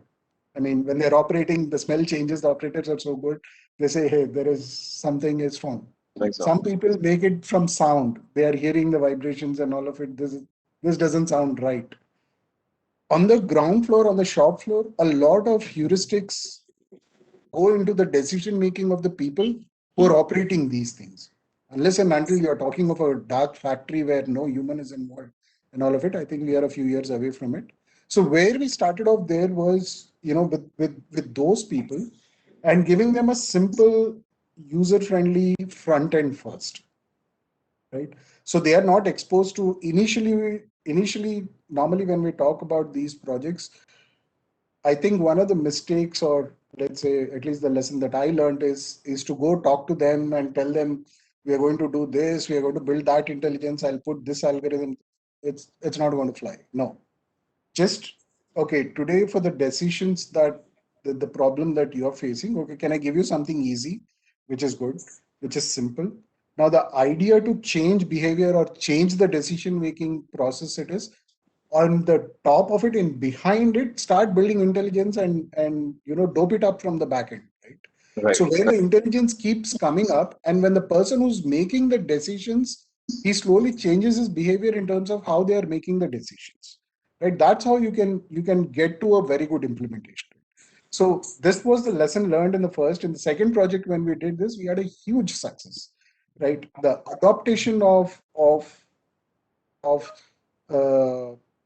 I mean, when they're operating, the smell changes, the operators are so good. They say, hey, something is wrong. Some people make it from sound. They are hearing the vibrations and all of it. This doesn't sound right. On the ground floor, on the shop floor, a lot of heuristics go into the decision making of the people who are operating these things. Unless and until you're talking of a dark factory where no human is involved and all of it, I think we are a few years away from it. So where we started off there was, with those people and giving them a simple, user-friendly front end first, right? So they are not exposed to initially, normally when we talk about these projects, I think one of the mistakes or let's say, at least the lesson that I learned is to go talk to them and tell them, we are going to do this, we are going to build that intelligence, I'll put this algorithm. It's not going to fly. No. Just, okay, today for the decisions that the problem that you're facing, okay, can I give you something easy, which is good, which is simple. Now the idea to change behavior or change the decision making process, it is on the top of it and behind it, start building intelligence and dope it up from the back end, right? Right. So where the intelligence keeps coming up, and when the person who's making the decisions, he slowly changes his behavior in terms of how they are making the decisions, right? That's how you can get to a very good implementation. So this was the lesson learned in the first. In the second project, when we did this, we had a huge success, right? The adaptation of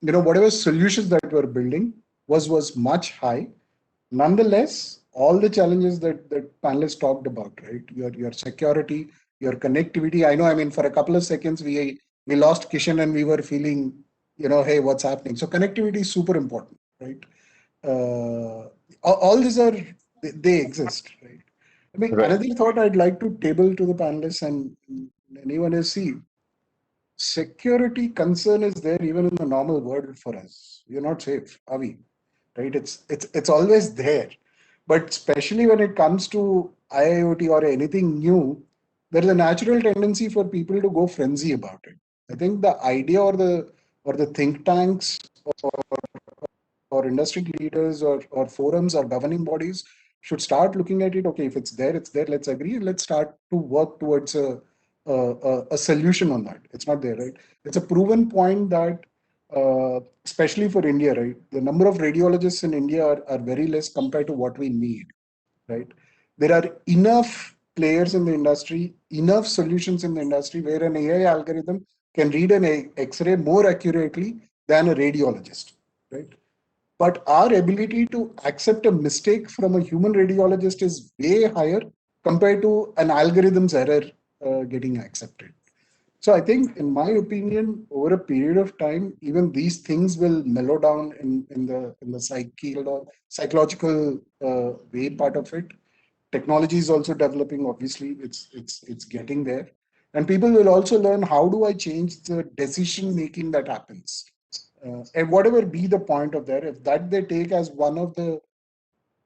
whatever solutions that we're building was much high. Nonetheless, all the challenges that panelists talked about, right? Your security, your connectivity. I know, I mean, for a couple of seconds we lost Kishan and we were feeling, hey, what's happening? So connectivity is super important, right? All these are, they exist, right? I mean, Right. another thought I'd like to table to the panelists and anyone is, see, security concern is there even in the normal world for us. We're not safe, are we? Right? It's always there. But especially when it comes to IIoT or anything new, there is a natural tendency for people to go frenzy about it. I think the idea or the think tanks or industry leaders or forums or governing bodies should start looking at it. Okay, if it's there, let's agree and let's start to work towards a solution on that. It's not there, right? It's a proven point that especially for India, right, the number of radiologists in India are very less compared to what we need, right? There are enough players in the industry, enough solutions in the industry where an AI algorithm can read an X-ray more accurately than a radiologist, right? But our ability to accept a mistake from a human radiologist is way higher compared to an algorithm's error getting accepted. So I think, in my opinion, over a period of time, even these things will mellow down in the psychological way part of it. Technology is also developing. Obviously, it's getting there, and people will also learn, how do I change the decision making that happens, and whatever be the point of that, if that they take as one of the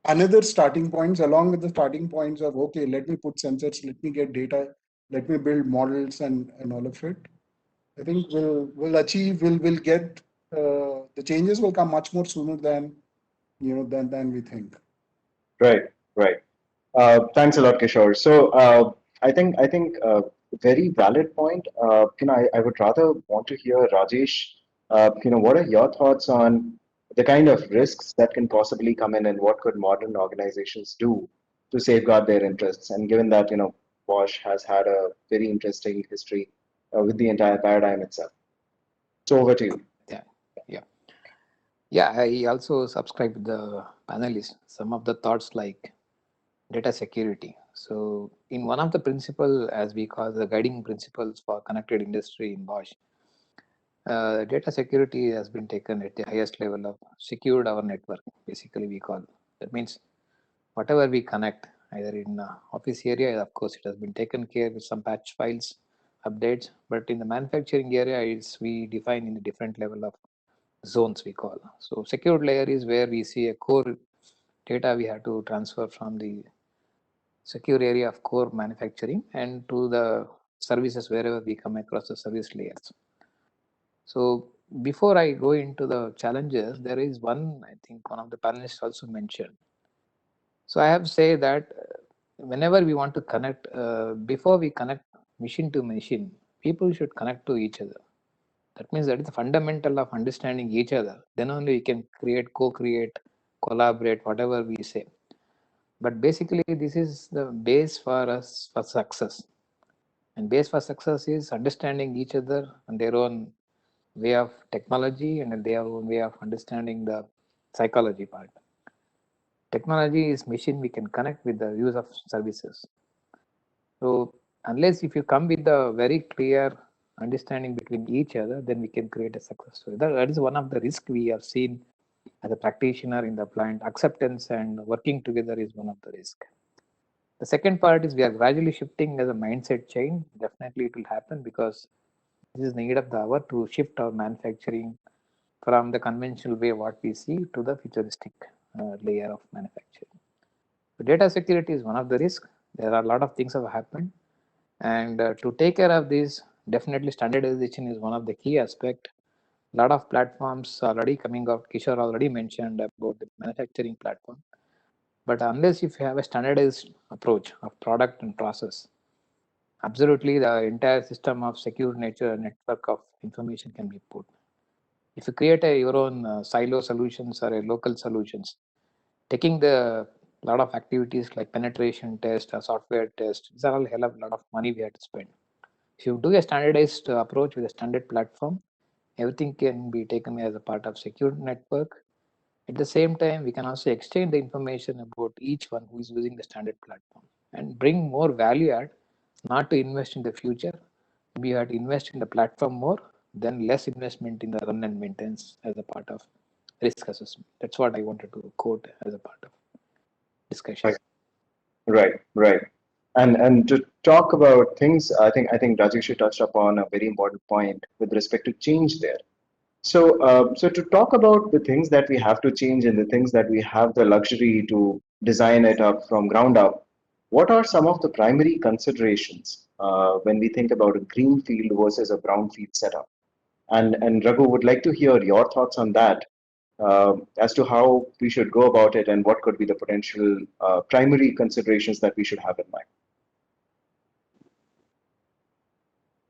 another starting points, along with the starting points of, okay, let me put sensors, let me get data, let me build models and all of it. I think we'll get the changes will come much more sooner than than we think. Right. Right. Thanks a lot, Kishore. So I think very valid point. I would rather want to hear Rajesh. What are your thoughts on the kind of risks that can possibly come in, and what could modern organizations do to safeguard their interests? And given that Bosch has had a very interesting history with the entire paradigm itself. So over to you. Yeah. I also subscribe to the panelists. Some of the thoughts like data security. So in one of the principles, as we call the guiding principles for connected industry in Bosch, data security has been taken at the highest level of secured our network. Basically, we call that means whatever we connect, either in office area, of course, it has been taken care with some patch files, updates. But in the manufacturing area, we define in a different level of zones we call. So secured layer is where we see a core data we have to transfer from the secure area of core manufacturing and to the services wherever we come across the service layers. So before I go into the challenges, there is one, I think one of the panelists also mentioned. So I have to say that whenever we want to connect, before we connect machine to machine, people should connect to each other. That means that is the fundamental of understanding each other. Then only we can create, co-create, collaborate, whatever we say. But basically, this is the base for us for success. And base for success is understanding each other and their own way of technology and their own way of understanding the psychology part. Technology is machine we can connect with the use of services. So unless if you come with a very clear understanding between each other, then we can create a success story. That is one of the risks we have seen as a practitioner in the plant, acceptance and working together is one of the risks. The second part is we are gradually shifting as a mindset change. Definitely it will happen because this is the need of the hour to shift our manufacturing from the conventional way what we see to the futuristic layer of manufacturing. So data security is one of the risks. There are a lot of things have happened, and to take care of this, definitely standardization is one of the key aspect. A lot of platforms already coming out. Kishore already mentioned about the manufacturing platform, but unless if you have a standardized approach of product and process, absolutely the entire system of secure nature network of information can be put. If you create your own silo solutions or a local solutions, taking the lot of activities like penetration test or software test, these are all hell of a lot of money we have to spend. If you do a standardized approach with a standard platform, everything can be taken as a part of secure network. At the same time, we can also exchange the information about each one who is using the standard platform and bring more value add, not to invest in the future. We have to invest in the platform more, then less investment in the run and maintenance as a part of risk assessment. That's what I wanted to quote as a part of discussion. Right. And to talk about things, I think Rajesh touched upon a very important point with respect to change there. So to talk about the things that we have to change and the things that we have the luxury to design it up from ground up, what are some of the primary considerations when we think about a greenfield versus a brownfield setup? And Raghu would like to hear your thoughts on that as to how we should go about it and what could be the potential primary considerations that we should have in mind.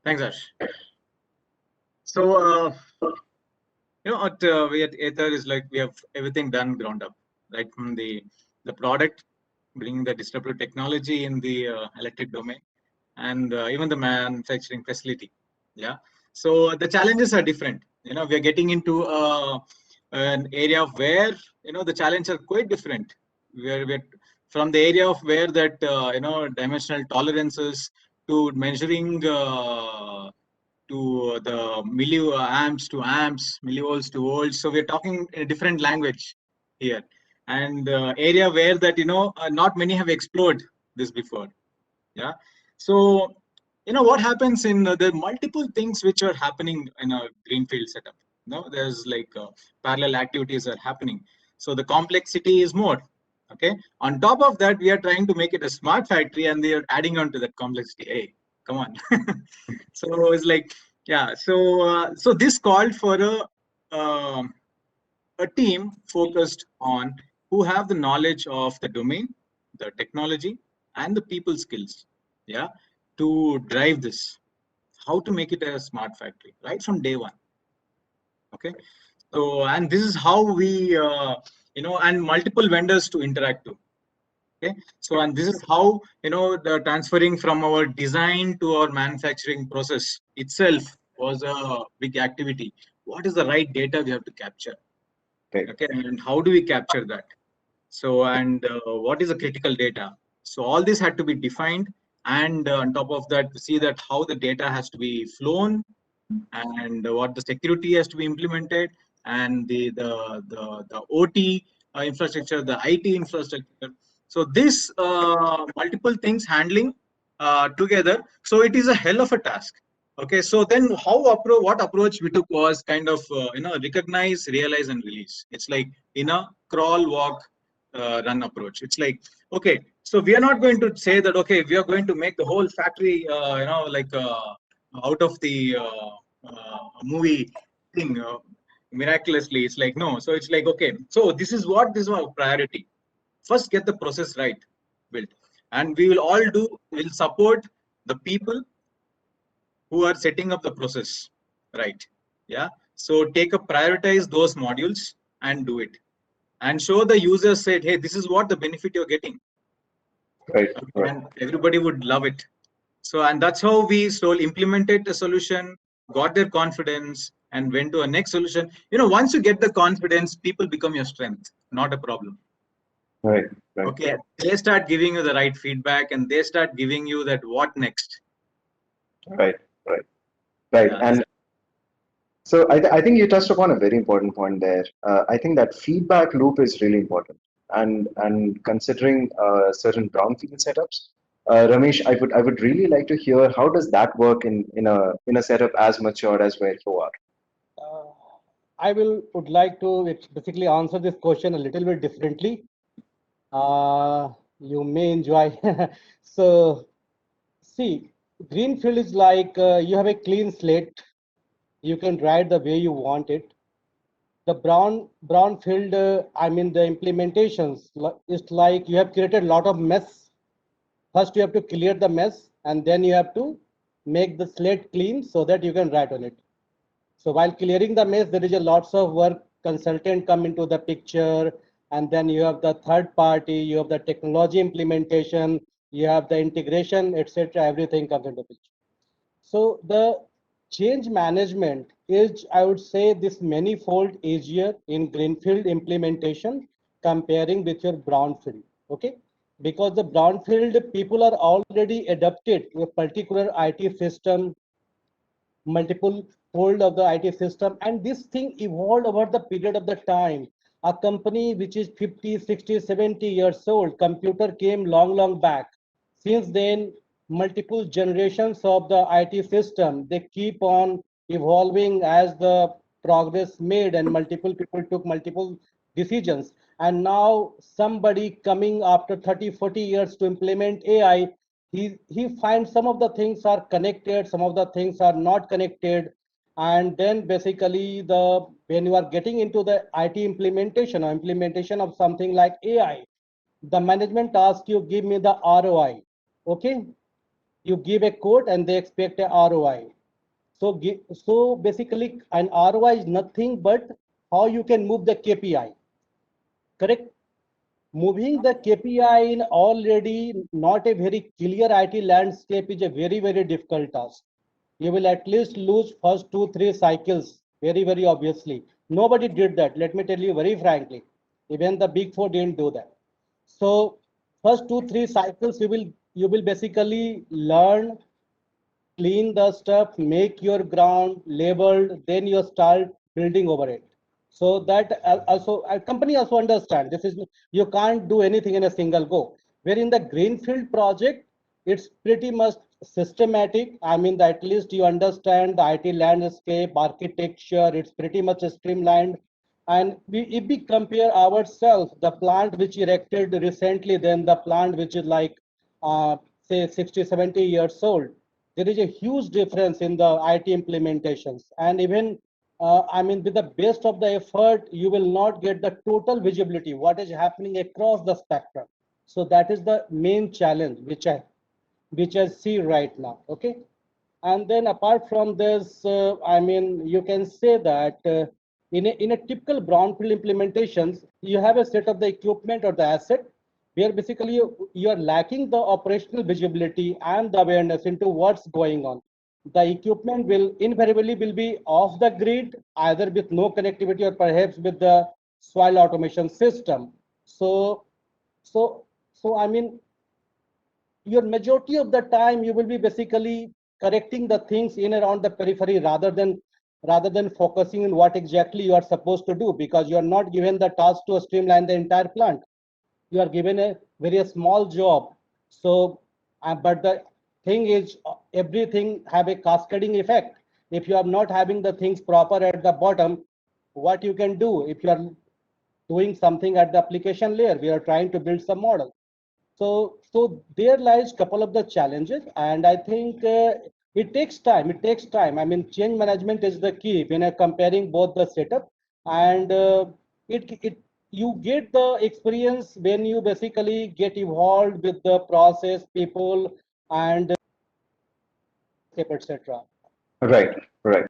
Thanks, Ash. So, we at Aether is like we have everything done ground up, right from the product, bringing the disruptive technology in the electric domain, and even the manufacturing facility. Yeah. So the challenges are different. We are getting into an area where the challenges are quite different. We're from the area of where that dimensional tolerances to measuring to the milliamps to amps, millivolts to volts. So we're talking in a different language here, and area where that not many have explored this before. Yeah. So what happens in the multiple things which are happening in a greenfield setup. There's like parallel activities are happening. So the complexity is more. Okay. On top of that, we are trying to make it a smart factory, and they are adding on to that complexity. Hey, come on. So it's like, yeah. So this called for a team focused on who have the knowledge of the domain, the technology, and the people skills. Yeah, to drive this, how to make it a smart factory right from day one. Okay. So, and this is how we and multiple vendors to interact to. Okay. So, and this is how the transferring from our design to our manufacturing process itself was a big activity. What is the right data we have to capture? Okay, and how do we capture that? So, and what is the critical data? So all this had to be defined, and on top of that, to see that how the data has to be flown, and what the security has to be implemented, and the OT infrastructure, the IT infrastructure. So this multiple things handling together. So it is a hell of a task. Okay, so then what approach we took was kind of recognize, realize, and release. It's like crawl, walk, run approach. It's like, okay, so we are not going to say that okay, we are going to make the whole factory like out of the movie thing miraculously. It's like, no. So it's like, okay, so this is our priority. First, get the process right built, and we'll support the people who are setting up the process right. Yeah. So prioritize those modules and do it, and show the users said, hey, this is what the benefit you're getting. Right. And everybody would love it. So, and that's how we slowly implemented the solution, got their confidence, and went to a next solution. Once you get the confidence, people become your strength, not a problem. Right. Okay. They start giving you the right feedback, and they start giving you that what next. Right. Yeah. So I think you touched upon a very important point there. I think that feedback loop is really important, and considering certain brownfield setups, Ramesh, I would really like to hear how does that work in a setup as mature as where you are. Uh, I would like to basically answer this question a little bit differently. You may enjoy. So, see, greenfield is like you have a clean slate. You can write the way you want it. The brownfield, I mean the implementations, is like you have created a lot of mess. First, you have to clear the mess, and then you have to make the slate clean so that you can write on it. So while clearing the mess, there is a lots of work. Consultant come into the picture, and then you have the third party, you have the technology implementation, you have the integration, etc. Everything comes into picture. So the change management is, I would say, this manifold easier in greenfield implementation comparing with your brownfield. Okay, because the brownfield people are already adapted to a particular IT system, multiple fold of the IT system, and this thing evolved over the period of the time. A company which is 50, 60, 70 years old, computer came long back. Since then, multiple generations of the IT system, they keep on evolving as the progress made and multiple people took multiple decisions. And now somebody coming after 30, 40 years to implement AI, he finds some of the things are connected, some of the things are not connected. And then basically when you are getting into the IT implementation or implementation of something like AI, the management asks you, give me the ROI. Okay, you give a code and they expect a ROI. So basically an ROI is nothing but how you can move the KPI. Correct? Moving the KPI in already not a very clear IT landscape is a very difficult task. You will at least lose first 2-3 cycles very obviously. Nobody did that. Let me tell you very frankly. Even the big four didn't do that. So first 2-3 cycles you will basically learn, clean the stuff, make your ground labeled, then you start building over it. So that also a company also understand this is, you can't do anything in a single go. Where in the greenfield project, it's pretty much systematic. I mean, at least you understand the IT landscape, architecture. It's pretty much streamlined. And if we compare ourselves, the plant which erected recently, then the plant which is like, say 60, 70 years old, there is a huge difference in the IT implementations. And even, I mean, with the best of the effort, you will not get the total visibility, what is happening across the spectrum. So that is the main challenge which I see right now. Okay. And then apart from this, I mean, you can say that in a typical brownfield implementations, you have a set of the equipment or the asset where basically you are lacking the operational visibility and the awareness into what's going on. The equipment will invariably will be off the grid, either with no connectivity or perhaps with the soil automation system. So I mean, your majority of the time you will be basically correcting the things in around the periphery rather than focusing on what exactly you are supposed to do, because you are not given the task to streamline the entire plant. You are given a very small job. So but the thing is, everything have a cascading effect. If you are not having the things proper at the bottom, what you can do if you are doing something at the application layer, we are trying to build some model. So there lies couple of the challenges, and I think it takes time. It takes time. I mean, change management is the key when you're comparing both the setup, and it you get the experience when you basically get involved with the process, people, and etc. Right, right.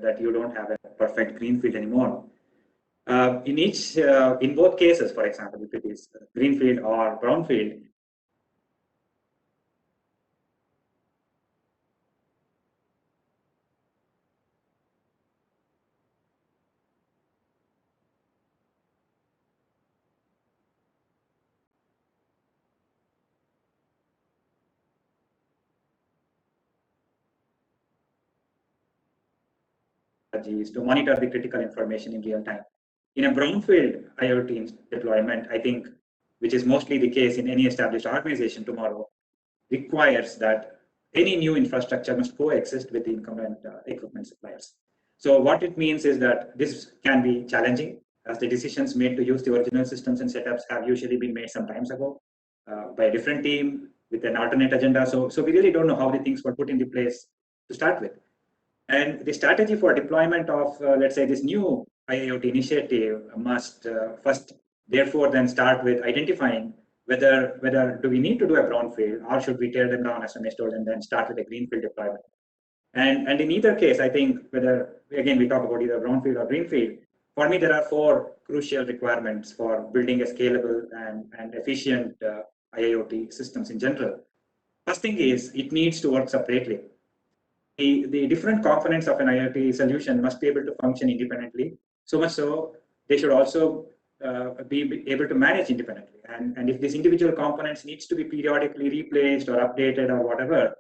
that you don't have perfect greenfield anymore. In both cases, for example, if it is greenfield or brownfield, is to monitor the critical information in real time. In a brownfield IoT deployment, I think, which is mostly the case in any established organization tomorrow, requires that any new infrastructure must coexist with the incumbent equipment suppliers. So what it means is that this can be challenging, as the decisions made to use the original systems and setups have usually been made some times ago by a different team with an alternate agenda. So we really don't know how the things were put into place to start with. And the strategy for deployment of, let's say, this new IIoT initiative must first, therefore, then start with identifying whether do we need to do a brownfield or should we tear them down, as Ramesh told, and then start with a greenfield deployment. And in either case, I think whether, again, we talk about either brownfield or greenfield, for me, there are 4 crucial requirements for building a scalable and efficient IIoT systems in general. First thing is it needs to work separately. The different components of an IoT solution must be able to function independently, so much so they should also be able to manage independently. And if these individual components needs to be periodically replaced or updated or whatever,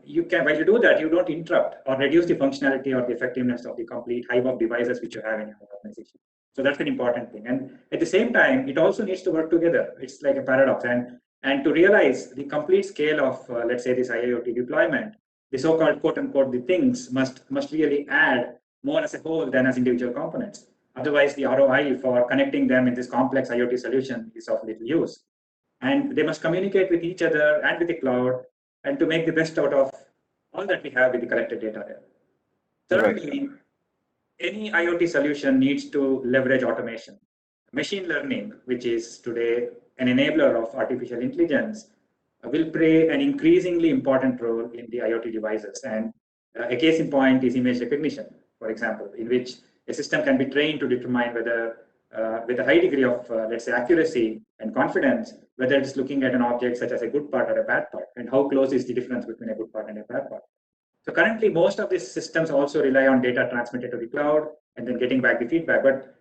you can, while you do that, you don't interrupt or reduce the functionality or the effectiveness of the complete hive of devices which you have in your organization. So that's an important thing. And at the same time, it also needs to work together. It's like a paradox. And to realize the complete scale of, let's say, this IIoT deployment, the so-called quote unquote the things must really add more as a whole than as individual components. Otherwise, the ROI for connecting them in this complex IoT solution is of little use. And they must communicate with each other and with the cloud, and to make the best out of all that we have with the collected data there. Thirdly, any IoT solution needs to leverage automation. Machine learning, which is today an enabler of artificial intelligence, will play an increasingly important role in the IoT devices. And a case in point is image recognition, for example, in which a system can be trained to determine whether, with a high degree of, let's say, accuracy and confidence, whether it's looking at an object such as a good part or a bad part, and how close is the difference between a good part and a bad part. So currently, most of these systems also rely on data transmitted to the cloud and then getting back the feedback. But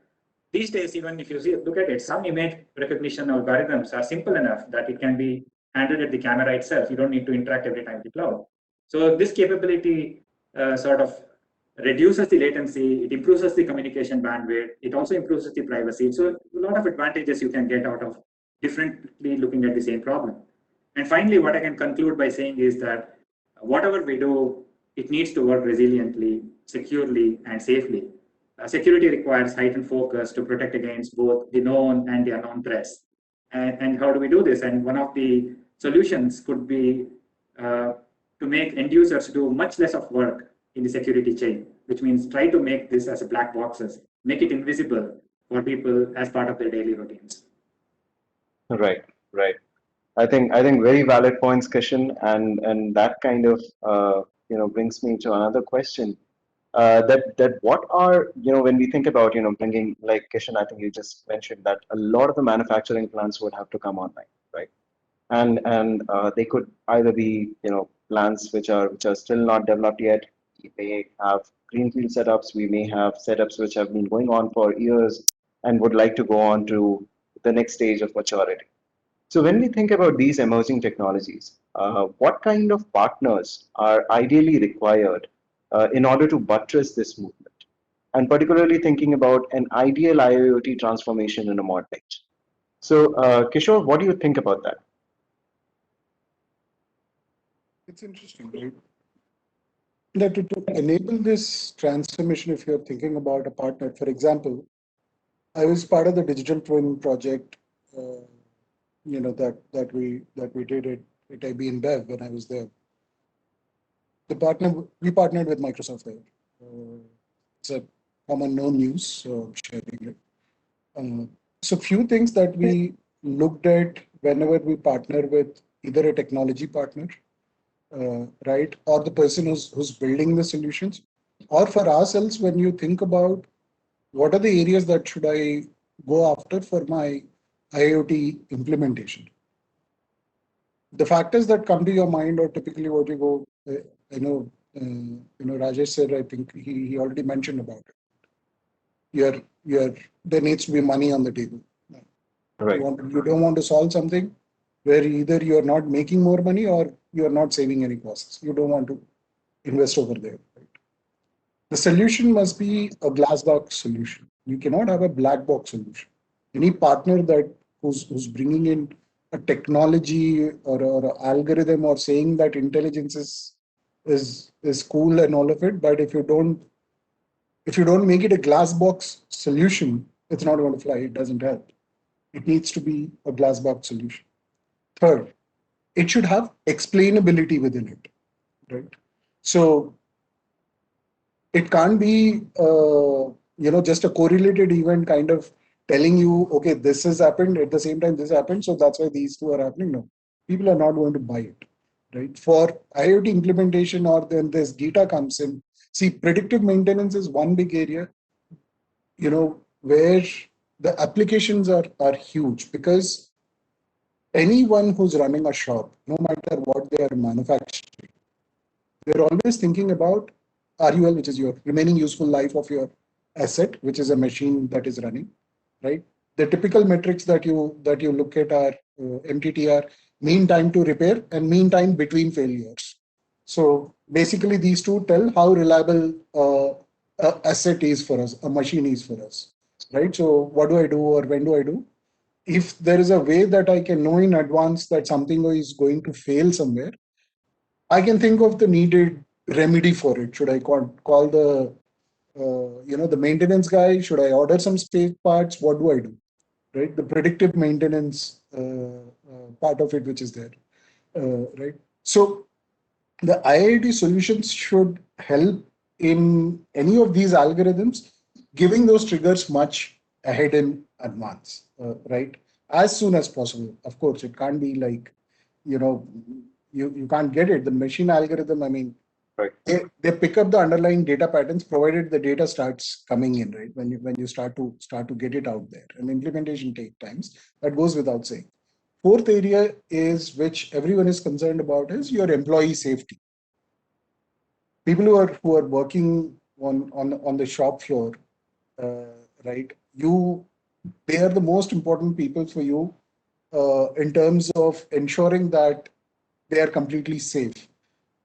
these days, even if you look at it, some image recognition algorithms are simple enough that it can be handled at the camera itself. You don't need to interact every time with the cloud. So this capability sort of reduces the latency, it improves the communication bandwidth, it also improves the privacy. So a lot of advantages you can get out of differently looking at the same problem. And finally, what I can conclude by saying is that whatever we do, it needs to work resiliently, securely, and safely. Security requires heightened focus to protect against both the known and the unknown threats. And how do we do this? And one of the solutions could be to make end users do much less of work in the security chain, which means try to make this as a black boxes, make it invisible for people as part of their daily routines. Right. I think very valid points, Kishan, and that kind of brings me to another question. That what are, when we think about bringing, like Kishan, I think you just mentioned that a lot of the manufacturing plants would have to come online, right? And they could either be plants which are still not developed yet. We may have greenfield setups. We may have setups which have been going on for years and would like to go on to the next stage of maturity. So when we think about these emerging technologies, what kind of partners are ideally required in order to buttress this movement? And particularly thinking about an ideal IIoT transformation in a mod age. So Kishore, what do you think about that? It's interesting, right? That to enable this transformation, if you're thinking about a partner, for example, I was part of the digital twin project, that we did at IB InBev when I was there. We partnered with Microsoft there. It's a common known news, so sharing it. So few things that we looked at whenever we partner with either a technology partner, right, or the person who's building the solutions. or for ourselves, when you think about what are the areas that should I go after for my IoT implementation, the factors that come to your mind, or typically what you go, Rajesh said, I think he already mentioned about it. There needs to be money on the table. Right. You don't want to solve something where either you're not making more money or you're not saving any costs. You don't want to invest over there. Right? The solution must be a glass box solution. You cannot have a black box solution. Any partner who's bringing in a technology or an algorithm or saying that intelligence is cool and all of it, but if you don't make it a glass box solution, it's not going to fly. It doesn't help. It needs to be a glass box solution. Third, it should have explainability within it, right? So it can't be, just a correlated event kind of telling you, okay, this has happened at the same time this happened, so that's why these two are happening. No, people are not going to buy it, right? For IoT implementation, or then this data comes in. See, predictive maintenance is one big area, where the applications are huge, because anyone who's running a shop, no matter what they are manufacturing, they're always thinking about RUL, which is your remaining useful life of your asset, which is a machine that is running, right? The typical metrics that you look at are MTTR, mean time to repair, and mean time between failures. So basically, these two tell how reliable a asset is for us, a machine is for us, right? So what do I do, or when do I do? If there is a way that I can know in advance that something is going to fail somewhere, I can think of the needed remedy for it. Should I call the the maintenance guy? Should I order some spare parts? What do I do? Right, the predictive maintenance part of it, which is there, right? So the IIoT solutions should help in any of these algorithms, giving those triggers much ahead in advance, right? As soon as possible. Of course, it can't be like, you can't get it. The machine algorithm, I mean, right. They pick up the underlying data patterns, provided the data starts coming in, right? When you start to get it out there, and implementation takes times. That goes without saying. Fourth area is, which everyone is concerned about, is your employee safety. People who are working on the shop floor, right? They are the most important people for you in terms of ensuring that they are completely safe.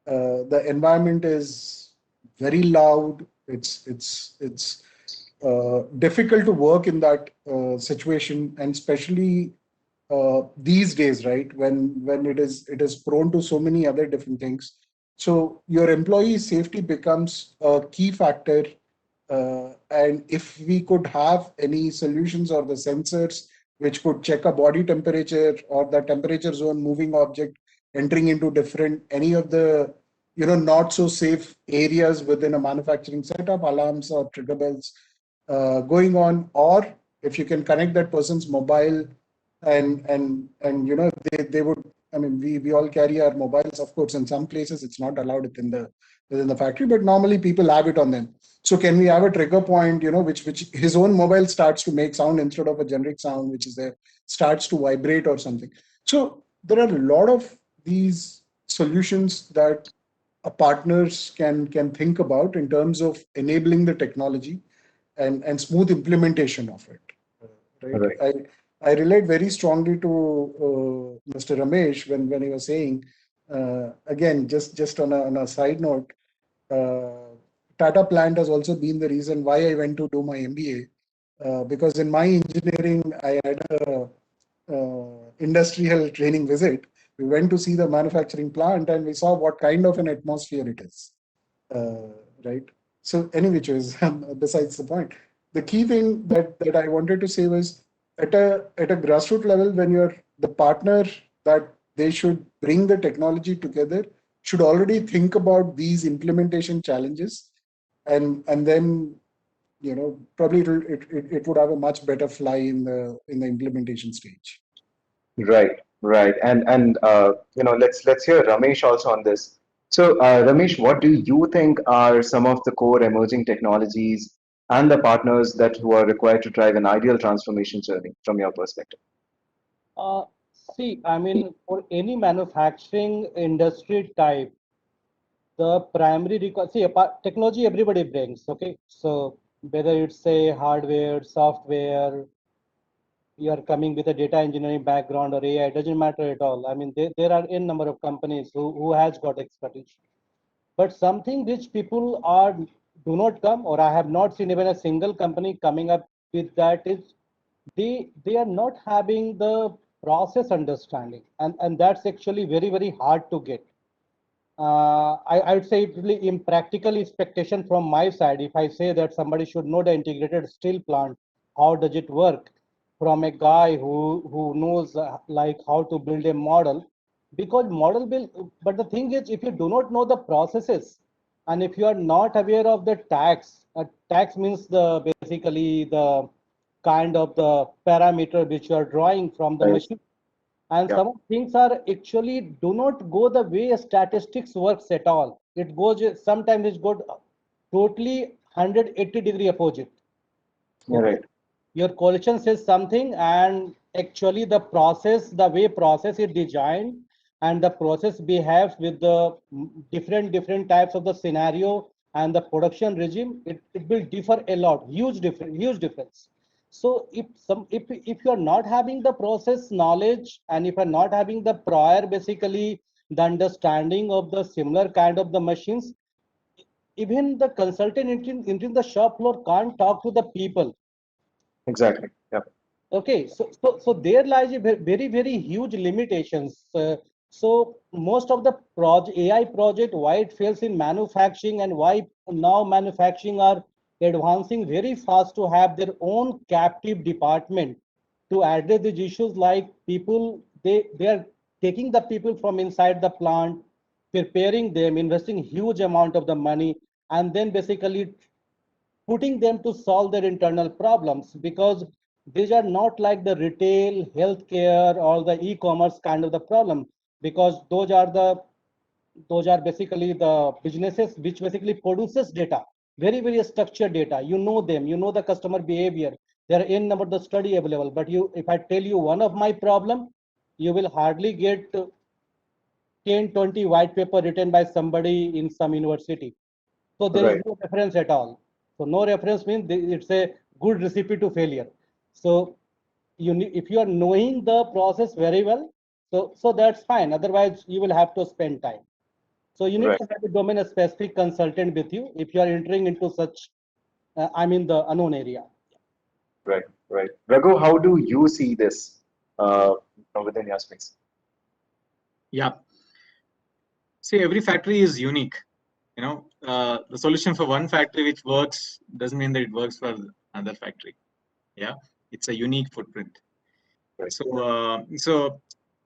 The environment is very loud. It's difficult to work in that situation, and especially these days, right, when it is prone to so many other different things. So your employee safety becomes a key factor, and if we could have any solutions or the sensors which could check a body temperature or the temperature zone moving object entering into different any of the not so safe areas within a manufacturing setup, alarms or trigger bells going on, or if you can connect that person's mobile, and they would, I mean, we all carry our mobiles. Of course, in some places it's not allowed within the factory, but normally people have it on them. So can we have a trigger point, which his own mobile starts to make sound instead of a generic sound, which is there, starts to vibrate or something. So there are a lot of these solutions that partners can think about in terms of enabling the technology and smooth implementation of it. Right? Right. I relate very strongly to Mr. Ramesh when he was saying, again, just on a side note, Tata plant has also been the reason why I went to do my MBA, because in my engineering, I had a industrial training visit. We went to see the manufacturing plant and we saw what kind of an atmosphere it is, right? So any which is besides the point. The key thing that I wanted to say was, at a grassroots level, when you're the partner that they should bring the technology together, should already think about these implementation challenges, and then probably it would have a much better fly in the implementation stage. Right, right, and let's hear Ramesh also on this. So, Ramesh, what do you think are some of the core emerging technologies and the partners that who are required to drive an ideal transformation journey from your perspective? Uh, See, I mean, for any manufacturing industry type, the primary see technology everybody brings. Okay, so whether it's a hardware, software, you are coming with a data engineering background or AI, it doesn't matter at all. I mean, there are n number of companies who has got expertise. But something which people are do not come, or I have not seen even a single company coming up with that is they are not having the process understanding, and that's actually very hard to get. I would say it's really impractical expectation from my side if I say that somebody should know the integrated steel plant, how does it work, from a guy who knows like how to build a model, because model build. But the thing is, if you do not know the processes, and if you are not aware of the tax means the basically the kind of the parameter which you are drawing from the Right. machine, and Yeah. some of things are actually do not go the way statistics works at all. It goes sometimes it goes totally 180-degree opposite. You're Okay, right. your collection says something, and actually the process, the way process is designed, and the process behaves with the different types of the scenario and the production regime, it will differ a lot, huge difference. So if you are not having the process knowledge, and if you are not having the prior basically the understanding of the similar kind of the machines, even the consultant into the shop floor can't talk to the people. Exactly. Yeah. Okay, so there lies a very huge limitations. So most of the AI project, why it fails in manufacturing, and why now manufacturing are advancing very fast to have their own captive department to address these issues, like people, they are taking the people from inside the plant, preparing them, investing huge amount of the money, and then basically putting them to solve their internal problems, because these are not like the retail, healthcare, or the e-commerce kind of the problem, because those are basically the businesses which basically produces data, very structured data. You know them, you know the customer behavior. There are n number of the study available, but you, if I tell you one of my problem, you will hardly get 10-20 white paper written by somebody in some university. So there is Right. no reference at all. So no reference means it's a good recipe to failure. So if you are knowing the process very well, so that's fine. Otherwise, you will have to spend time. So you need Right. to have a domain specific consultant with you if you are entering into such, I mean, the unknown area. Right. Right. Raghu, how do you see this within your space? Yeah. See, every factory is unique. The solution for one factory which works doesn't mean that it works for another factory. Yeah, it's a unique footprint. Right. So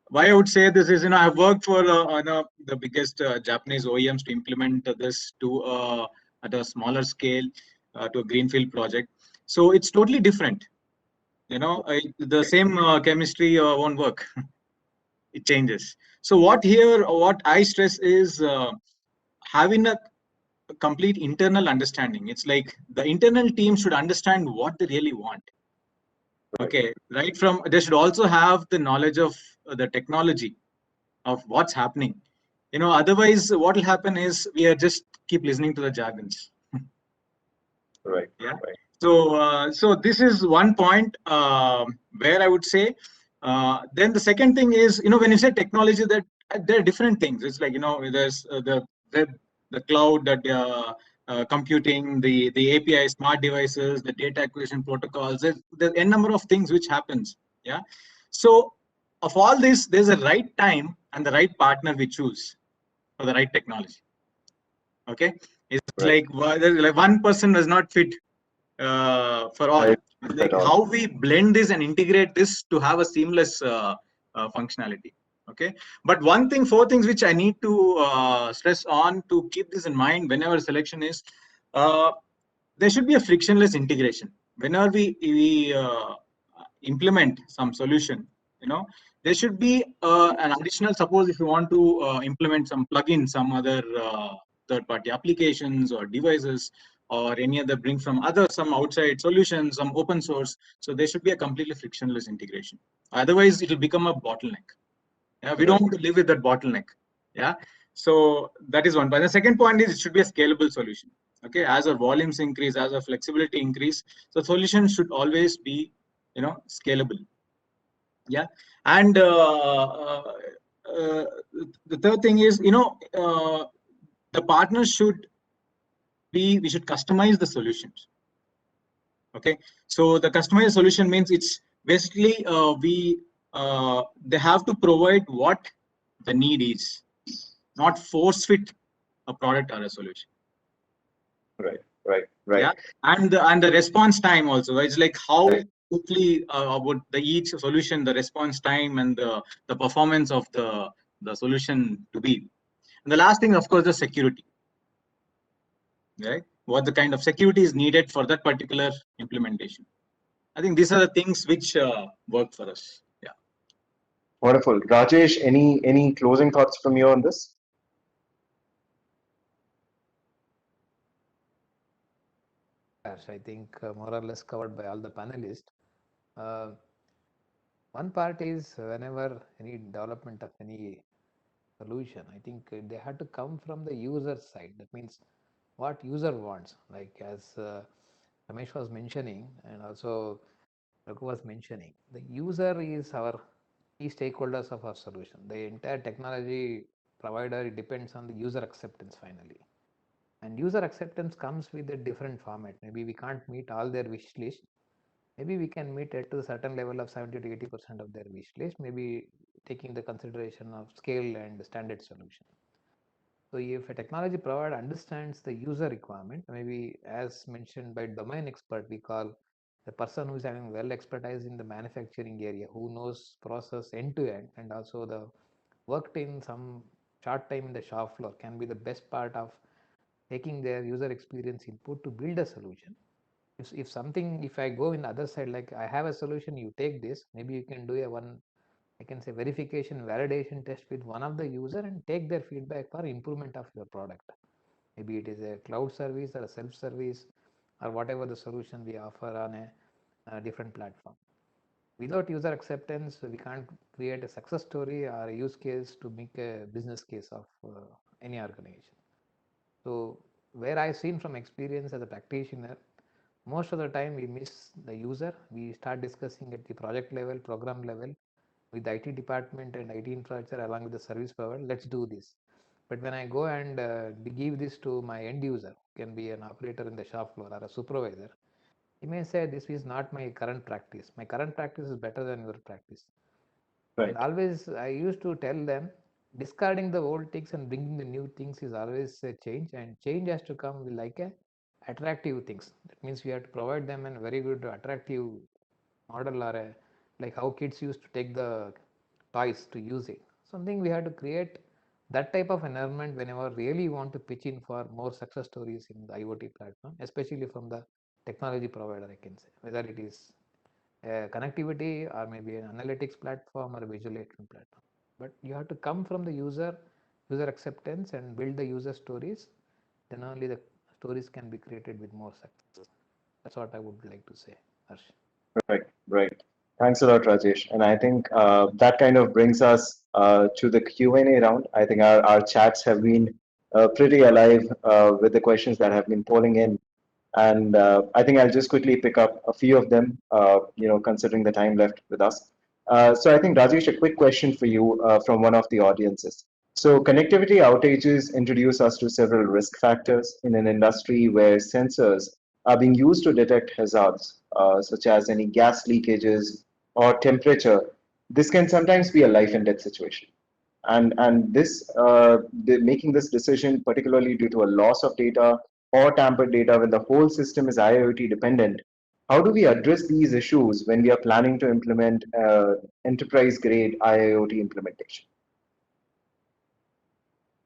why I would say this is, I've worked for the biggest Japanese OEMs to implement this to at a smaller scale to a greenfield project. So it's totally different. The same chemistry won't work. It changes. So what I stress is having a complete internal understanding. It's like the internal team should understand what they really want. Okay, right from they should also have the knowledge of the technology of what's happening. Otherwise what will happen is we are just keep listening to the jargons. Right. Yeah. Right. So this is one point where I would say. Then the second thing is, when you say technology, that there are different things. It's like, there's the web, the cloud, that computing, the API, smart devices, the data acquisition protocols. There's n number of things which happens. Yeah. So of all this, there's a right time and the right partner we choose for the right technology. Okay. It's Right. like one person does not fit for all. Right. Like At all. how we blend this and integrate this to have a seamless functionality. Okay, but four things which I need to stress on to keep this in mind whenever selection is, there should be a frictionless integration. Whenever we implement some solution, there should be an additional, suppose if you want to implement some plugin, some other third-party applications or devices, or any other bring from some outside solutions, some open source. So there should be a completely frictionless integration. Otherwise, it will become a bottleneck. Yeah, we don't want to live with that bottleneck. Yeah. So that is one point. The second point is it should be a scalable solution. Okay. As our volumes increase, as our flexibility increase, the solution should always be, scalable. Yeah. And the third thing is, the partners should we should customize the solutions. Okay. So the customized solution means it's basically they have to provide what the need is, not force fit a product or a solution. Right. Yeah, and the response time also. It's like how quickly would each solution, the response time and the performance of the solution to be. And the last thing, of course, the security. Right, what the kind of security is needed for that particular implementation. I think these are the things which work for us. Yeah. Wonderful. Rajesh, any closing thoughts from you on this? I think more or less covered by all the panelists. One part is whenever any development of any solution, I think they had to come from the user side. That means what user wants. Like as Ramesh was mentioning, and also Raghu was mentioning, the user is our key stakeholders of our solution. The entire technology provider, it depends on the user acceptance finally. And user acceptance comes with a different format. Maybe we can't meet all their wish list. Maybe we can meet at a certain level of 70 to 80% of their wish list, maybe taking the consideration of scale and standard solution. So if a technology provider understands the user requirement, maybe as mentioned by domain expert, we call the person who is having well expertise in the manufacturing area, who knows process end to end, and also the worked in some short time in the shop floor, can be the best part of taking their user experience input to build a solution. If I go in the other side, like I have a solution, you take this, maybe you can do I can say verification, validation test with one of the user and take their feedback for improvement of your product. Maybe it is a cloud service or a self-service or whatever the solution we offer on a different platform. Without user acceptance, we can't create a success story or a use case to make a business case of any organization. So where I've seen from experience as a practitioner, most of the time we miss the user. We start discussing at the project level, program level with the IT department and IT infrastructure along with the service provider. Let's do this. But when I go and give this to my end user, can be an operator in the shop floor or a supervisor, he may say, this is not my current practice. My current practice is better than your practice. Right. And always I used to tell them, discarding the old things and bringing the new things is always a change, and change has to come with like a attractive things. That means we have to provide them a very good attractive model, or like how kids used to take the toys to use it. Something we have to create that type of environment whenever really want to pitch in for more success stories in the IoT platform, especially from the technology provider, I can say, whether it is connectivity or maybe an analytics platform or a visualization platform. But you have to come from the user acceptance and build the user stories. Then only the stories can be created with more success. That's what I would like to say, Harsh. Right. Thanks a lot, Rajesh. And I think that kind of brings us to the Q&A round. I think our chats have been pretty alive with the questions that have been polling in. And I think I'll just quickly pick up a few of them, considering the time left with us. So I think, Rajesh, a quick question for you from one of the audiences. So connectivity outages introduce us to several risk factors in an industry where sensors are being used to detect hazards, such as any gas leakages or temperature. This can sometimes be a life and death situation. And making this decision, particularly due to a loss of data or tampered data when the whole system is IoT dependent, how do we address these issues when we are planning to implement enterprise grade IoT implementation?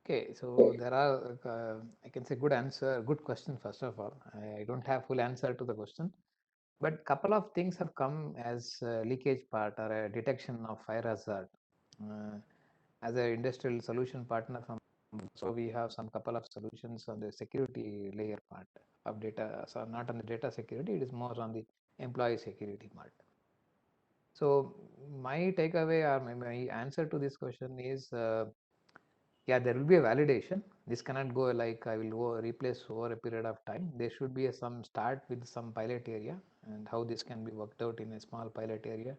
Okay, so there are, I can say, good question, first of all. I don't have full answer to the question. But couple of things have come as a leakage part or a detection of fire hazard. As an industrial solution partner from, so we have some couple of solutions on the security layer part of data. So not on the data security, it is more on the employee security part. So my takeaway or my answer to this question is, yeah, there will be a validation. This cannot go like I will go replace over a period of time. There should be some start with some pilot area and how this can be worked out in a small pilot area.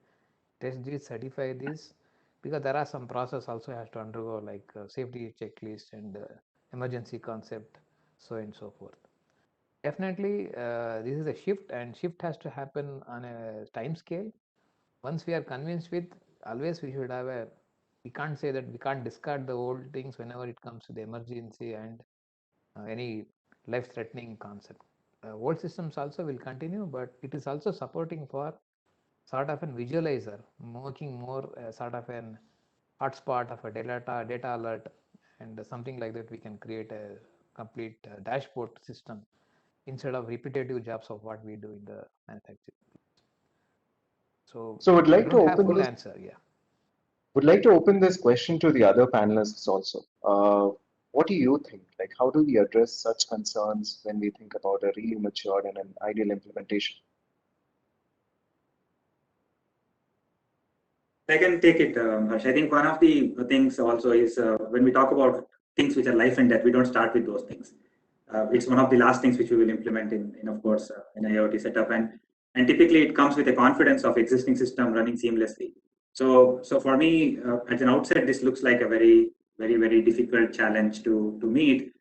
Test this, certify this, because there are some process also has to undergo like safety checklist and emergency concept, so and so forth. Definitely, this is a shift, and shift has to happen on a time scale. Once we are convinced with, always we should have a, we can't say that we can't discard the old things whenever it comes to the emergency and any life-threatening concept. Old systems also will continue, but it is also supporting for sort of an visualizer, making more sort of an hotspot of a data alert and something like that. We can create a complete dashboard system instead of repetitive jobs of what we do in the manufacturing. So would I like to don't have open full this, answer. Yeah. would like to open this question to the other panelists also. What do you think? Like, how do we address such concerns when we think about a really matured and an ideal implementation? I can take it, Harsh. I think one of the things also is when we talk about things which are life and death, we don't start with those things. It's one of the last things which we will implement in of course, an IoT setup, and typically it comes with a confidence of existing system running seamlessly. So for me, at an outset, this looks like a very difficult challenge to meet.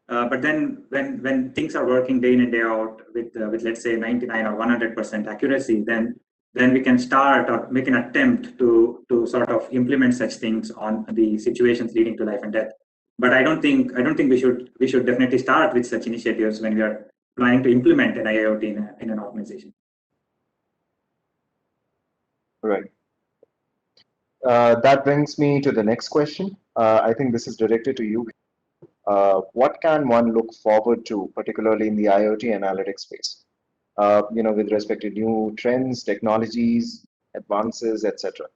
But then when things are working day in and day out with let's say 99 or 100% accuracy, then we can start or make an attempt to sort of implement such things on the situations leading to life and death. But I don't think we should definitely start with such initiatives when we are planning to implement an IoT in an organization. Right. That brings me to the next question. I think this is directed to you. What can one look forward to, particularly in the IoT analytics space? With respect to new trends, technologies, advances, etc.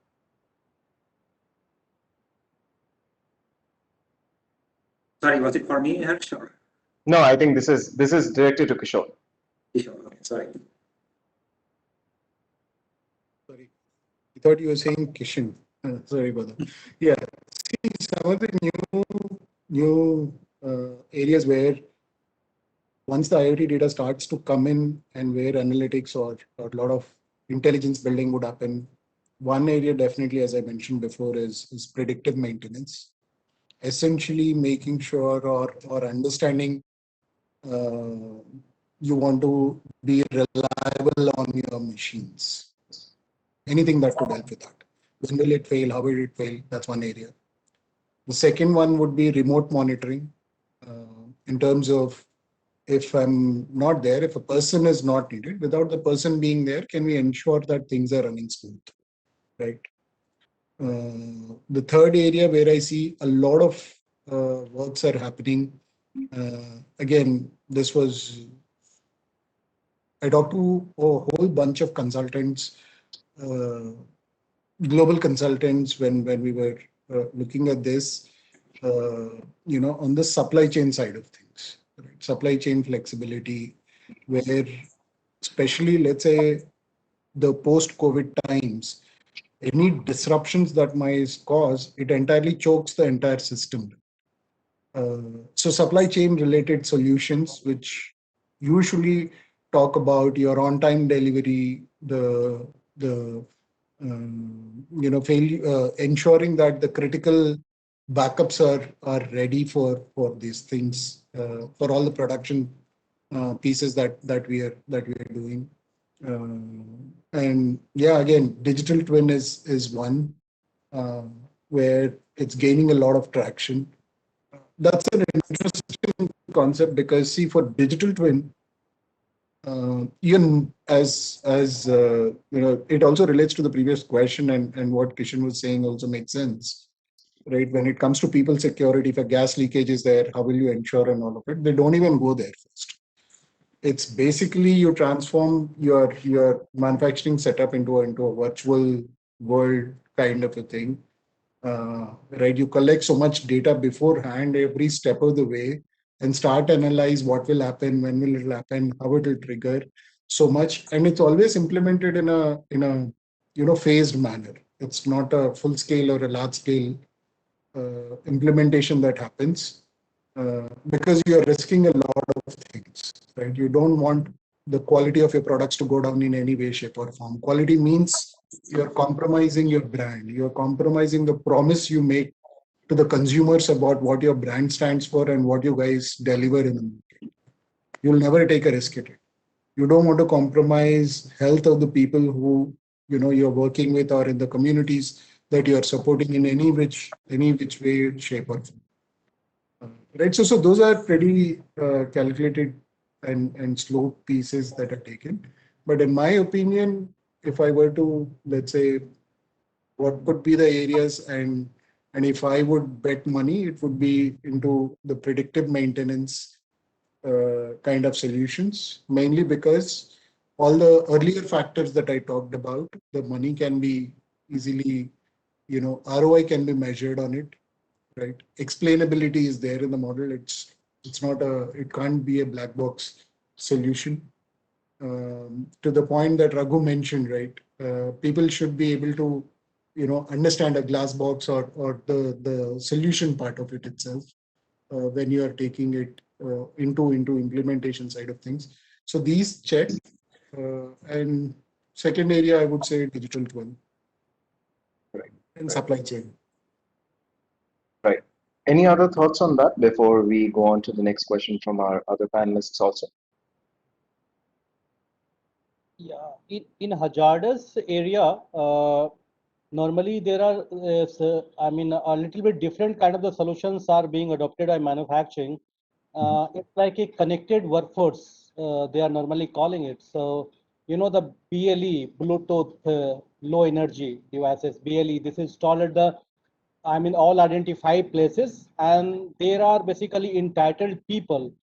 Sorry, was it for me, Harsh? Or No, I think this is directed to Kishore. Kishore? Okay, sorry. Sorry, I thought you were saying Kishan. Sorry about that. Yeah, see, some of the new areas where once the IoT data starts to come in and where analytics or a lot of intelligence building would happen. One area definitely, as I mentioned before, is predictive maintenance. Essentially making sure or understanding you want to be reliable on your machines. Anything that could help with that. When will it fail? How will it fail? That's one area. The second one would be remote monitoring in terms of if I'm not there, if a person is not needed, without the person being there, can we ensure that things are running smooth, right? The third area where I see a lot of works are happening. Again, this was, I talked to a whole bunch of consultants, global consultants when we were looking at this, on the supply chain side of things, right? Supply chain flexibility, where especially, let's say, the post-COVID times, any disruptions that might cause, it entirely chokes the entire system. So supply chain related solutions, which usually talk about your on-time delivery, ensuring that the critical backups are ready for these things, for all the production pieces that we are doing. And yeah, again, digital twin is one where it's gaining a lot of traction. That's an interesting concept because see, for digital twin, even as it also relates to the previous question and what Kishan was saying also makes sense, right? When it comes to people security, if a gas leakage is there, how will you ensure and all of it? They don't even go there first. It's basically you transform your manufacturing setup into a virtual world kind of a thing. Right? You collect so much data beforehand, every step of the way, and start analyze what will happen, when will it happen, how it will trigger so much, and it's always implemented in a phased manner. It's not a full scale or a large scale implementation that happens because you're risking a lot of things, right? You don't want the quality of your products to go down in any way, shape, or form. Quality means you're compromising your brand, you're compromising the promise you make to the consumers about what your brand stands for and what you guys deliver in the market. You'll never take a risk at it. You don't want to compromise health of the people who you're working with or in the communities that you're supporting in any which way, shape, or form. Right. So those are pretty calculated and slow pieces that are taken. But in my opinion, if I were to, let's say, what could be the areas and if I would bet money, it would be into the predictive maintenance kind of solutions, mainly because all the earlier factors that I talked about, the money can be easily, ROI can be measured on it, right? Explainability is there in the model. It can't be a black box solution. To the point that Raghu mentioned, right? People should be able to, understand a glass box or the solution part of it itself when you are taking it into implementation side of things. So these check. And second area, I would say digital twin. Right. And supply chain. Right. Any other thoughts on that before we go on to the next question from our other panelists also? Yeah, in hazardous area, normally there are, a little bit different kind of the solutions are being adopted by manufacturing. It's like a connected workforce, they are normally calling it. So, the BLE, Bluetooth low energy devices, BLE, this is installed at the, all identified places, and there are basically entitled people.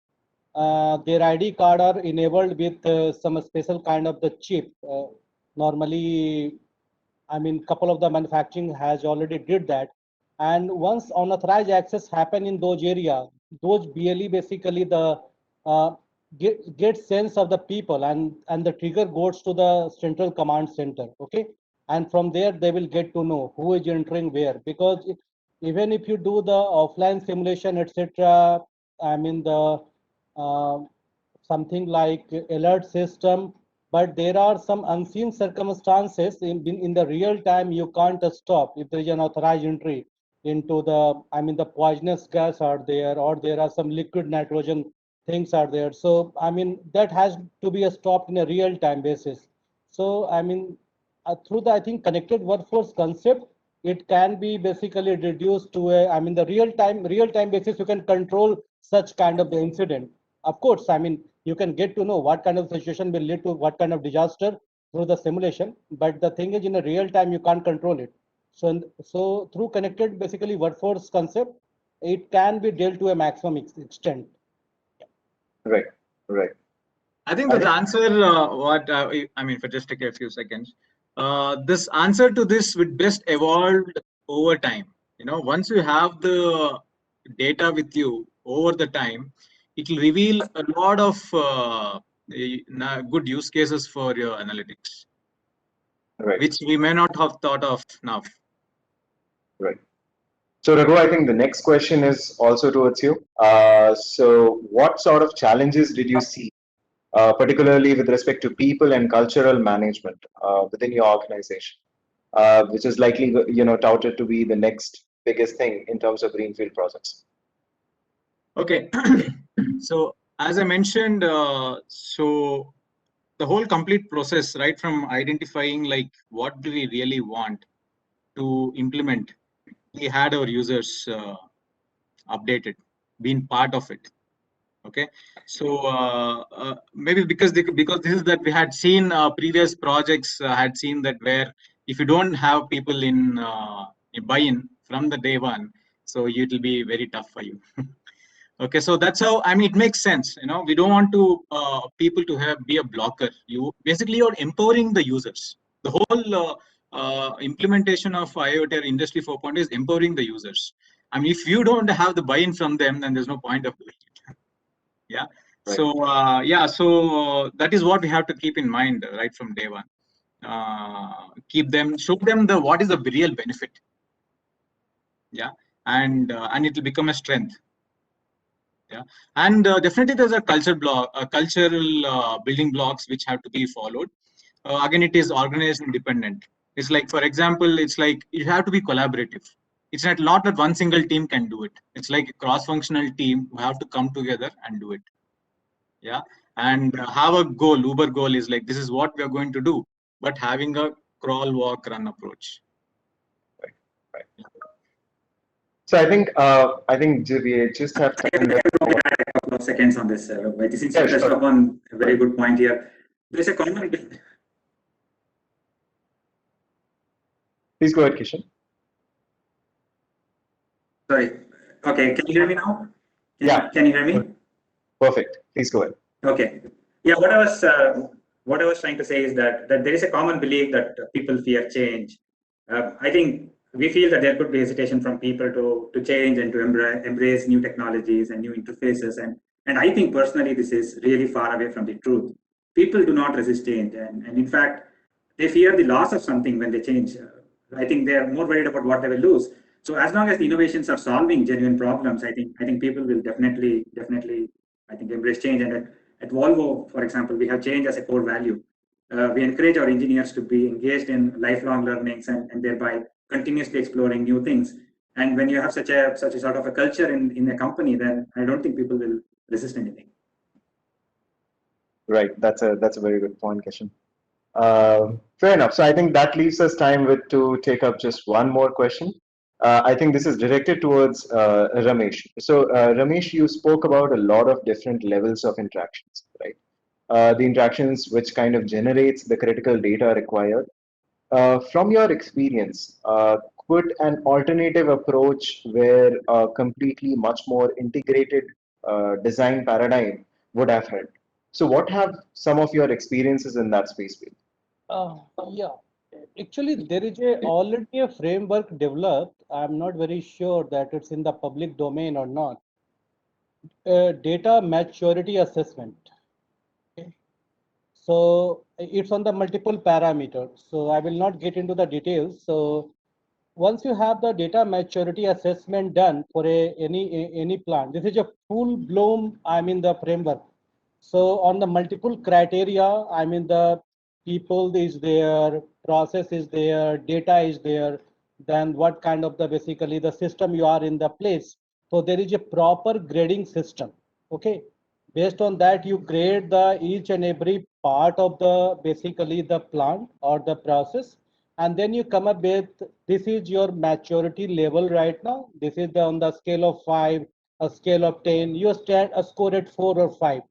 Their ID card are enabled with some special kind of the chip. Normally, couple of the manufacturing has already did that. And once unauthorized access happen in those area, those BLE basically the get sense of the people, and the trigger goes to the central command center. Okay, and from there they will get to know who is entering where, because even if you do the offline simulation, etc., the uh, something like alert system, but there are some unseen circumstances in the real time you can't stop if there is an authorized entry into the, the poisonous gas are there, or there are some liquid nitrogen things are there. So that has to be stopped in a real time basis. So through the, I think, connected workforce concept, it can be basically reduced to a, the real time basis you can control such kind of the incident. Of course, you can get to know what kind of situation will lead to what kind of disaster through the simulation, but the thing is, in a real time you can't control it. So through connected basically workforce concept, it can be dealt to a maximum extent. Right. Right. I think the answer, for just take a few seconds, this answer to this would best evolved over time. Once you have the data with you over the time, it will reveal a lot of good use cases for your analytics, Right. which we may not have thought of now. Right. So Raghu, I think the next question is also towards you. So what sort of challenges did you see, particularly with respect to people and cultural management within your organization, which is likely, touted to be the next biggest thing in terms of greenfield projects? Okay. So as I mentioned, so the whole complete process, right from identifying like what do we really want to implement, we had our users updated, been part of it. Okay, so maybe because this is that we had seen previous projects had seen that where if you don't have people in buy-in from the day one, so it will be very tough for you. Okay, so that's how, I mean, it makes sense. We don't want to people to be a blocker. You're empowering the users. The whole implementation of IoT or Industry 4.0 is empowering the users. I mean, if you don't have the buy-in from them, then there's no point of doing it. Yeah. Right. So that is what we have to keep in mind right from day one. Show them what is the real benefit. Yeah, and it will become a strength. Yeah, and definitely there's a cultural building blocks which have to be followed. Again, it is organization dependent. It's like, for example, it's like you have to be collaborative. It's not that one single team can do it. It's like a cross-functional team who have to come together and do it. Yeah, and have a goal. Uber goal is like, this is what we are going to do, but having a crawl, walk, run approach. Right. So I think we just have time left. A couple of seconds on this. Since you touched upon a very good point here, there is a common. Please go ahead, Kishan. Sorry. Okay, can you hear me now? Can you hear me? Perfect. Please go ahead. Okay. Yeah, what I was trying to say is that there is a common belief that people fear change. I think we feel that there could be hesitation from people to change and to embrace new technologies and new interfaces. And I think personally, this is really far away from the truth. People do not resist change. And in fact, they fear the loss of something when they change. I think they are more worried about what they will lose. So as long as the innovations are solving genuine problems, I think people will definitely, I think, embrace change. And at Volvo, for example, we have change as a core value. We encourage our engineers to be engaged in lifelong learnings and thereby continuously exploring new things. And when you have such a sort of a culture in a company, then I don't think people will resist anything. Right. That's a very good point, Kishan. Fair enough. So I think that leaves us time to take up just one more question. I think this is directed towards Ramesh. So Ramesh, you spoke about a lot of different levels of interactions, right? The interactions which kind of generates the critical data required. From your experience, could an alternative approach where a completely much more integrated design paradigm would have helped? So what have some of your experiences in that space been? Yeah, actually, there is already a framework developed. I'm not very sure that it's in the public domain or not. Data maturity assessment. Okay. So it's on the multiple parameters. So I will not get into the details. So once you have the data maturity assessment done for any plant, this is a full-blown, the framework. So on the multiple criteria, the people is there, process is there, data is there, then what kind of basically the system you are in the place. So there is a proper grading system. Okay. Based on that, you grade the each and every part of basically the plant or the process, and then you come up with, this is your maturity level right now. This is on the scale of 5, a scale of 10. You stand a score at 4 or 5.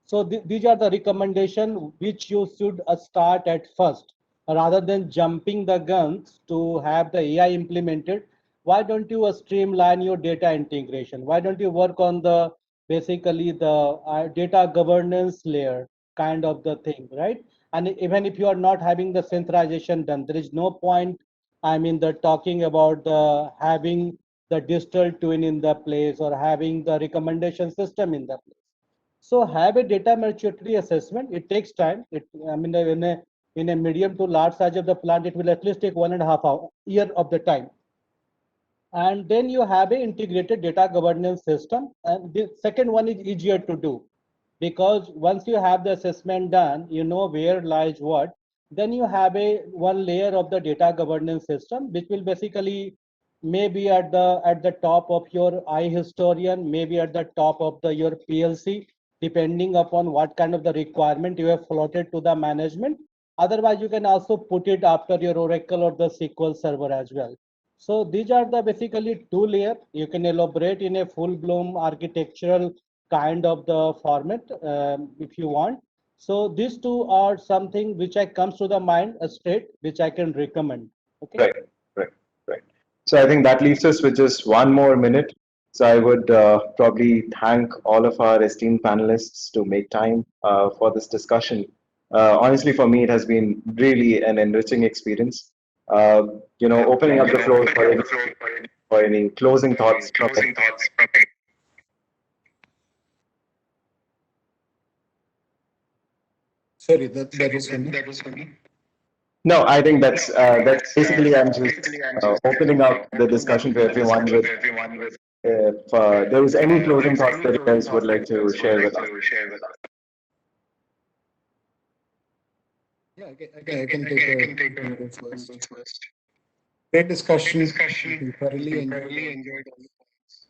So these are the recommendation which you should start at first, rather than jumping the guns to have the AI implemented. Why don't you streamline your data integration? Why don't you work on the basically the data governance layer kind of the thing, right? And even if you are not having the centralization done, there is no point, the talking about the having the digital twin in the place or having the recommendation system in the place. So have a data maturity assessment. It takes time. In a medium to large size of the plant, it will at least take 1.5 year of the time. And then you have an integrated data governance system. And the second one is easier to do, because once you have the assessment done, you know where lies what. Then you have one layer of the data governance system, which will basically maybe at the top of your iHistorian, maybe at the top of your PLC, depending upon what kind of the requirement you have floated to the management. Otherwise, you can also put it after your Oracle or the SQL server as well. So these are the basically two layers. You can elaborate in a full-blown architectural kind of the format if you want. So these two are something which comes to the mind straight, which I can recommend. Okay. Right. So I think that leaves us with just one more minute. So I would probably thank all of our esteemed panelists to make time for this discussion. Honestly, for me, it has been really an enriching experience. Opening up the floor for any closing thoughts from Sorry, that was for me. No, I think that's basically I'm just opening up the discussion to everyone with if there was any closing thoughts that you guys would like to share with us. Yeah, I can take a first. Great discussion. We thoroughly enjoyed all the points.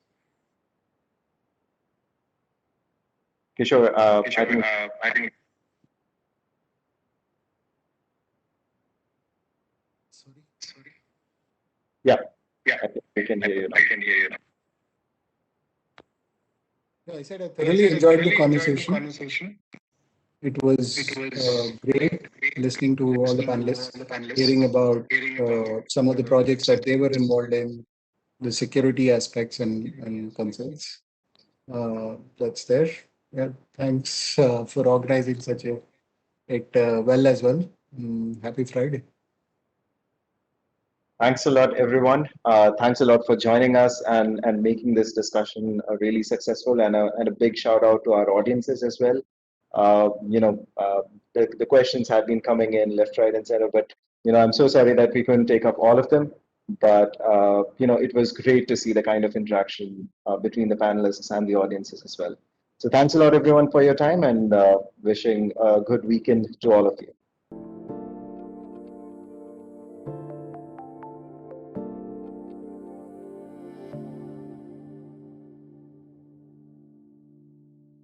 Kishore, I think Sorry. yeah, I think we can hear you now. Yeah, I said I thoroughly enjoyed the conversation. It was great listening to all the panelists, hearing about some of the projects that they were involved in, the security aspects and concerns. That's there. Yeah, thanks for organizing such it well as well. Happy Friday. Thanks a lot, everyone. Thanks a lot for joining us and making this discussion really successful. And a big shout out to our audiences as well. The questions have been coming in left, right, and center. But I'm so sorry that we couldn't take up all of them. But it was great to see the kind of interaction between the panelists and the audiences as well. So thanks a lot, everyone, for your time, and wishing a good weekend to all of you.